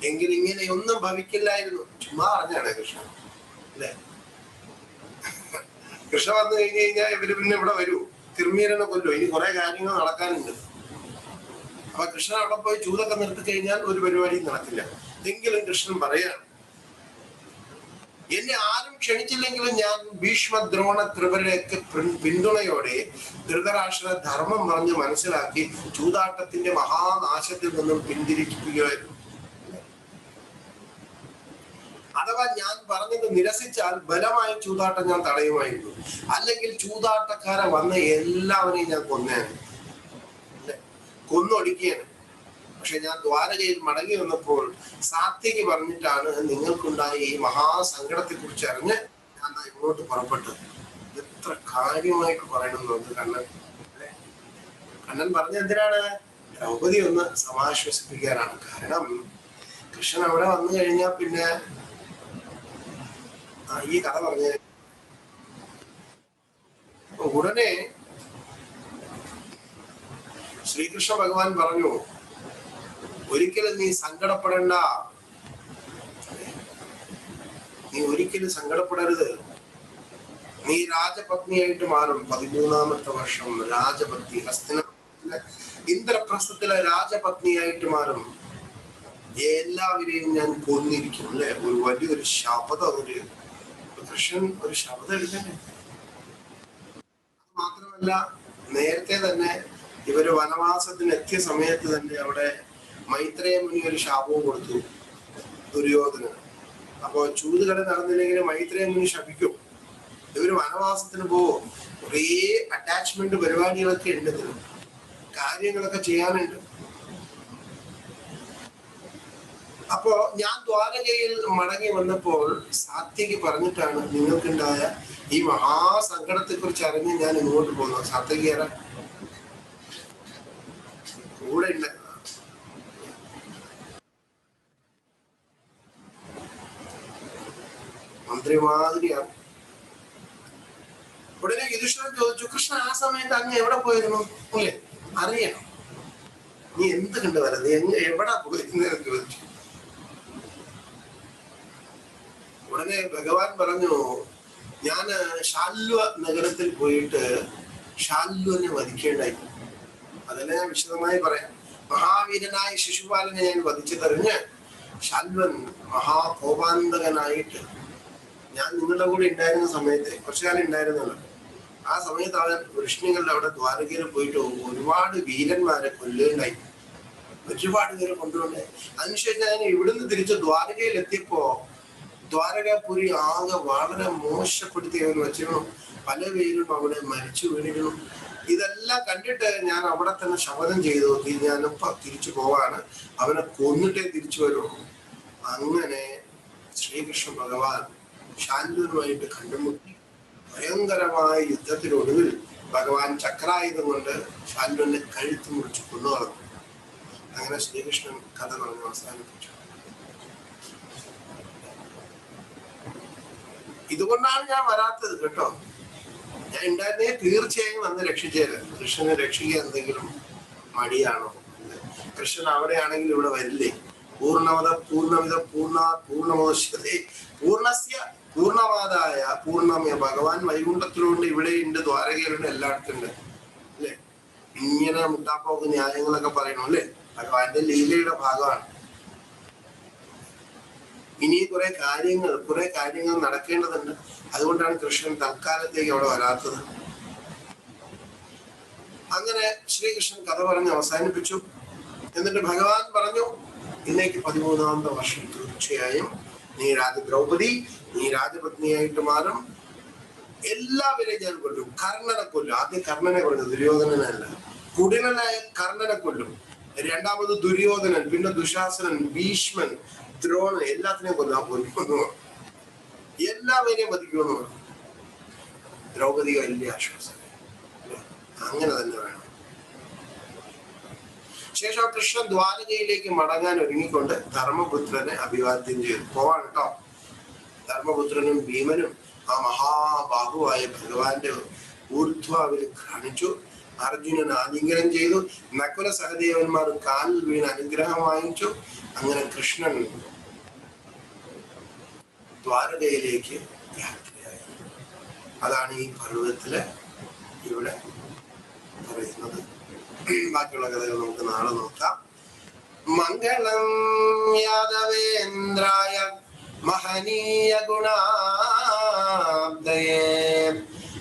Speaker 1: എങ്കിൽ ഇങ്ങനെയൊന്നും ഭവിക്കില്ലായിരുന്നു. ചുമ്മാ അറിഞ്ഞാണ് കൃഷ്ണൻ, അല്ലെ? കൃഷ്ണ വന്നു കഴിഞ്ഞു കഴിഞ്ഞാൽ ഇവര് പിന്നെ ഇവിടെ വരൂ? കിർമീരനെ കൊല്ലും. ഇനി കുറെ കാര്യങ്ങൾ നടക്കാനുണ്ട്. അപ്പൊ കൃഷ്ണൻ അവിടെ പോയി ചൂതൊക്കെ നിർത്തി കഴിഞ്ഞാൽ ഒരു പരിപാടിയും നടക്കില്ല. എങ്കിലും കൃഷ്ണൻ പറയാണ്, എന്നെ ആരും ക്ഷണിച്ചില്ലെങ്കിലും ഞാൻ ഭീഷ്മ ദ്രോണ ത്രിവരുടെയൊക്കെ പിന്തുണയോടെ ധൃതരാഷ്ട്ര ധർമ്മം പറഞ്ഞ് മനസ്സിലാക്കി ചൂതാട്ടത്തിന്റെ മഹാനാശത്തിൽ നിന്നും പിന്തിരിക്കുകയായിരുന്നു. അഥവാ ഞാൻ പറഞ്ഞത് നിരസിച്ചാൽ ബലമായ ചൂതാട്ടം ഞാൻ തടയുമായിരുന്നു. അല്ലെങ്കിൽ ചൂതാട്ടക്കാരെ വന്ന എല്ലാവരെയും ഞാൻ കൊന്നേനെ, കൊന്നൊടുക്കിയാണ്. പക്ഷെ ഞാൻ ദ്വാരകയിൽ മടങ്ങി വന്നപ്പോൾ സാത്യകി പറഞ്ഞിട്ടാണ് നിങ്ങൾക്കുണ്ടായ ഈ മഹാസങ്കടത്തെ കുറിച്ച് അറിഞ്ഞ് ഞാൻ ഇങ്ങോട്ട് പുറപ്പെട്ടത്. എത്ര കാര്യമായിട്ട് പറയണമെന്നുണ്ട് കണ്ണൻ. കണ്ണൻ പറഞ്ഞ എന്തിനാണ്? ദ്രൗപദി ഒന്ന് സമാശ്വസിപ്പിക്കാനാണ്. കാരണം കൃഷ്ണൻ അവിടെ വന്നു കഴിഞ്ഞാൽ പിന്നെ ഈ കഥ പറഞ്ഞ ഉടനെ ശ്രീകൃഷ്ണ ഭഗവാൻ പറഞ്ഞു, ഒരിക്കലും നീ സങ്കടപ്പെടണ്ട, നീ ഒരിക്കലും സങ്കടപ്പെടരുത്. നീ രാജപത്നിയായിട്ട് മാറും. 13ാമത്തെ വർഷം രാജപത്നി, ഹസ്തിനാപുരത്തിലെ ഇന്ദ്രപ്രസ്ഥത്തിലെ രാജപത്നിയായിട്ട് മാറും. എല്ലാവരെയും ഞാൻ കൊന്നിരിക്കും. അല്ലെ, ഒരു വലിയൊരു ശബ്ദം, കൃഷ്ണൻ ഒരു ശബ്ദം എടുക്കണ്ടേ? മാത്രമല്ല, നേരത്തെ തന്നെ ഇവര് വനവാസത്തിന് എത്തിയ സമയത്ത് തന്നെ അവിടെ മൈത്രേയ മുനി ഒരു ശാപവും കൊടുത്തു ദുര്യോധനന്. അപ്പൊ ചൂതുകളി നടന്നില്ലെങ്കിൽ മൈത്രേയ മുനി ശപിക്കും. ഇവര് വനവാസത്തിന് പോകും. കുറേ അറ്റാച്ച്മെന്റ് പരിപാടികളൊക്കെ ഉണ്ട്, കാര്യങ്ങളൊക്കെ ചെയ്യാനുണ്ട്. അപ്പോ ഞാൻ ദ്വാരകയിൽ മടങ്ങി വന്നപ്പോൾ സാത്യകി പറഞ്ഞിട്ടാണ് നിങ്ങൾക്കുണ്ടായ ഈ മഹാസങ്കടത്തെ കുറിച്ച് അറിഞ്ഞ് ഞാൻ ഇങ്ങോട്ട് പോകുന്നു. സാത്യകിയാരാ? കൂടെ ഉണ്ട്. മന്ത്രിമാതിരിയാണ്. ഉടനെ യുധിഷ്ഠിരൻ ചോദിച്ചു, കൃഷ്ണ ആ സമയത്ത് അങ്ങ് എവിടെ പോയിരുന്നു? അല്ലേ, അറിയണം. നീ എന്ത് കണ്ടു വരുന്നത്, എവിടെ പോയിരുന്നതെന്ന് ചോദിച്ചു. ഉടനെ ഭഗവാൻ പറഞ്ഞു, ഞാന് ശാല്വ നഗരത്തിൽ പോയിട്ട് ശാല്വനെ വധിക്കേണ്ടായി. അതെല്ലാം ഞാൻ വിശദമായി പറയാം. മഹാവീരനായ ശിശുപാലനെ ഞാൻ വധിച്ചതറിഞ്ഞ് ശാല്വൻ മഹാകോപാന്തകനായിട്ട്, ഞാൻ നിങ്ങളുടെ കൂടെ ഉണ്ടായിരുന്ന സമയത്ത്, കുറച്ചു കാലം ഉണ്ടായിരുന്നല്ലോ, ആ സമയത്ത് അവൻ വൃഷ്ണികളുടെ അവിടെ ദ്വാരകയിൽ പോയിട്ട് ഒരുപാട് വീരന്മാരെ കൊല്ലുകയുണ്ടായി. ഒരുപാട് പേരെ കൊണ്ടുപോയി. അതിനുശേഷം ഞാൻ ഇവിടുന്ന് തിരിച്ച് ദ്വാരകയിൽ എത്തിയപ്പോ ദ്വാരകാപുരി ആകെ വളരെ മോശപ്പെടുത്തിയവൻ വെച്ചിരുന്നു. പല പേരും അവിടെ മരിച്ചു വീണിരുന്നു. ഇതെല്ലാം കണ്ടിട്ട് ഞാൻ അവിടെ തന്നെ ശപഥം ചെയ്തു, ഞാനിപ്പോ തിരിച്ചു പോവാണ്, അവനെ കൊന്നിട്ടേ തിരിച്ചു വരുള്ളൂ. അങ്ങനെ ശ്രീകൃഷ്ണ ഭഗവാൻ ശാല്വനുമായിട്ട് കണ്ടുമുട്ടി. ഭയങ്കരമായ യുദ്ധത്തിനൊടുവിൽ ഭഗവാൻ ചക്രായുധം കൊണ്ട് ശാല്വന്റെ കഴുത്ത് മുറിച്ച് കൊന്നുകളഞ്ഞു. അങ്ങനെ ശ്രീകൃഷ്ണൻ കഥ പറഞ്ഞ് അവസാനിപ്പിച്ചു. ഇതുകൊണ്ടാണ് ഞാൻ വരാത്തത് കേട്ടോ. ഞാൻ ഉണ്ടായിരുന്നേ തീർച്ചയായും വന്ന് രക്ഷിച്ചേരാ. കൃഷ്ണനെ രക്ഷിക്കുക എന്തെങ്കിലും മടിയാണോ? കൃഷ്ണൻ അവിടെയാണെങ്കിൽ ഇവിടെ വരില്ലേ? പൂർണ്ണമത പൂർണ്ണമിത പൂർണ്ണമോശ്യതേ പൂർണ്ണസ്യ പൂർണ്ണമാതായ പൂർണ്ണമയ. ഭഗവാൻ വൈകുണ്ഠത്തിലുണ്ട്, ഇവിടെയുണ്ട്, ദ്വാരകയിലുണ്ട്, എല്ലായിടത്തും ഉണ്ട്. അല്ലെ, ഇങ്ങനെ മുട്ടാപ്പോക്ക് ന്യായങ്ങളൊക്കെ പറയണം അല്ലെ. ഭഗവാന്റെ ലീലയുടെ ഭാഗമാണ്. ഇനി കുറെ കാര്യങ്ങൾ നടക്കേണ്ടതുണ്ട്. അതുകൊണ്ടാണ് കൃഷ്ണൻ തൽക്കാലത്തേക്ക് അവിടെ വരാത്തത്. അങ്ങനെ ശ്രീകൃഷ്ണൻ കഥ പറഞ്ഞ് അവസാനിപ്പിച്ചു. എന്നിട്ട് ഭഗവാൻ പറഞ്ഞു, ഇന്നേക്ക് 13ാമത്തെ വർഷം തീർച്ചയായും നീ ദ്രൗപദി നീ രാജപത്നിയായിട്ട് മാറും. എല്ലാവരെയും ഞാൻ കൊല്ലും. കർണനെ കൊല്ലും. ആദ്യം കർണനെ കൊല്ലും, ദുര്യോധനനല്ല. കുടിലനായ കർണനെ കൊല്ലും. രണ്ടാമത് ദുര്യോധനൻ, പിന്നെ ദുശാസനൻ, ഭീഷ്മൻ, ദ്രോണൻ, എല്ലാത്തിനെയും കൊല്ലുന്നു. എല്ലാവരെയും വധിക്കുമെന്ന് പറഞ്ഞു. ദ്രൗപദി വലിയ ആശ്വാസം. അങ്ങനെ തന്നെ വേണം. ശേഷം കൃഷ്ണൻ ദ്വാരകയിലേക്ക് മടങ്ങാൻ ഒരുങ്ങിക്കൊണ്ട് ധർമ്മപുത്രനെ അഭിവാദ്യം ചെയ്തു. പോവാണ് കേട്ടോ. ധർമ്മപുത്രനും ഭീമനും ആ മഹാബാഹുവായ ഭഗവാന്റെ ഊർധ്വാവിൽ കാണിച്ചു. അർജുനൻ ആലിംഗനം ചെയ്തു. നകുല സഹദേവന്മാർ കാലിൽ വീണ് അനുഗ്രഹം വാങ്ങിച്ചു. അങ്ങനെ കൃഷ്ണൻ ദ്വാരകയിലേക്ക് യാത്രയായി. അതാണ് ഈ പർവ്വതത്തില് ഇവിടെ പറയുന്നത്. ബാക്കിയുള്ള കഥകൾ നമുക്ക് നാളെ നോക്കാം. മംഗളം യാദവേന്ദ്രായ മഹനീയ ഗുണാബ്ദയേ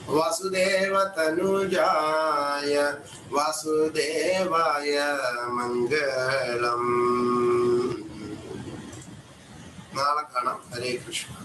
Speaker 1: വാസുദേവ തനുജായ വാസുദേവായ മംഗളം. നാളെ കാണാം. ഹരേ കൃഷ്ണ.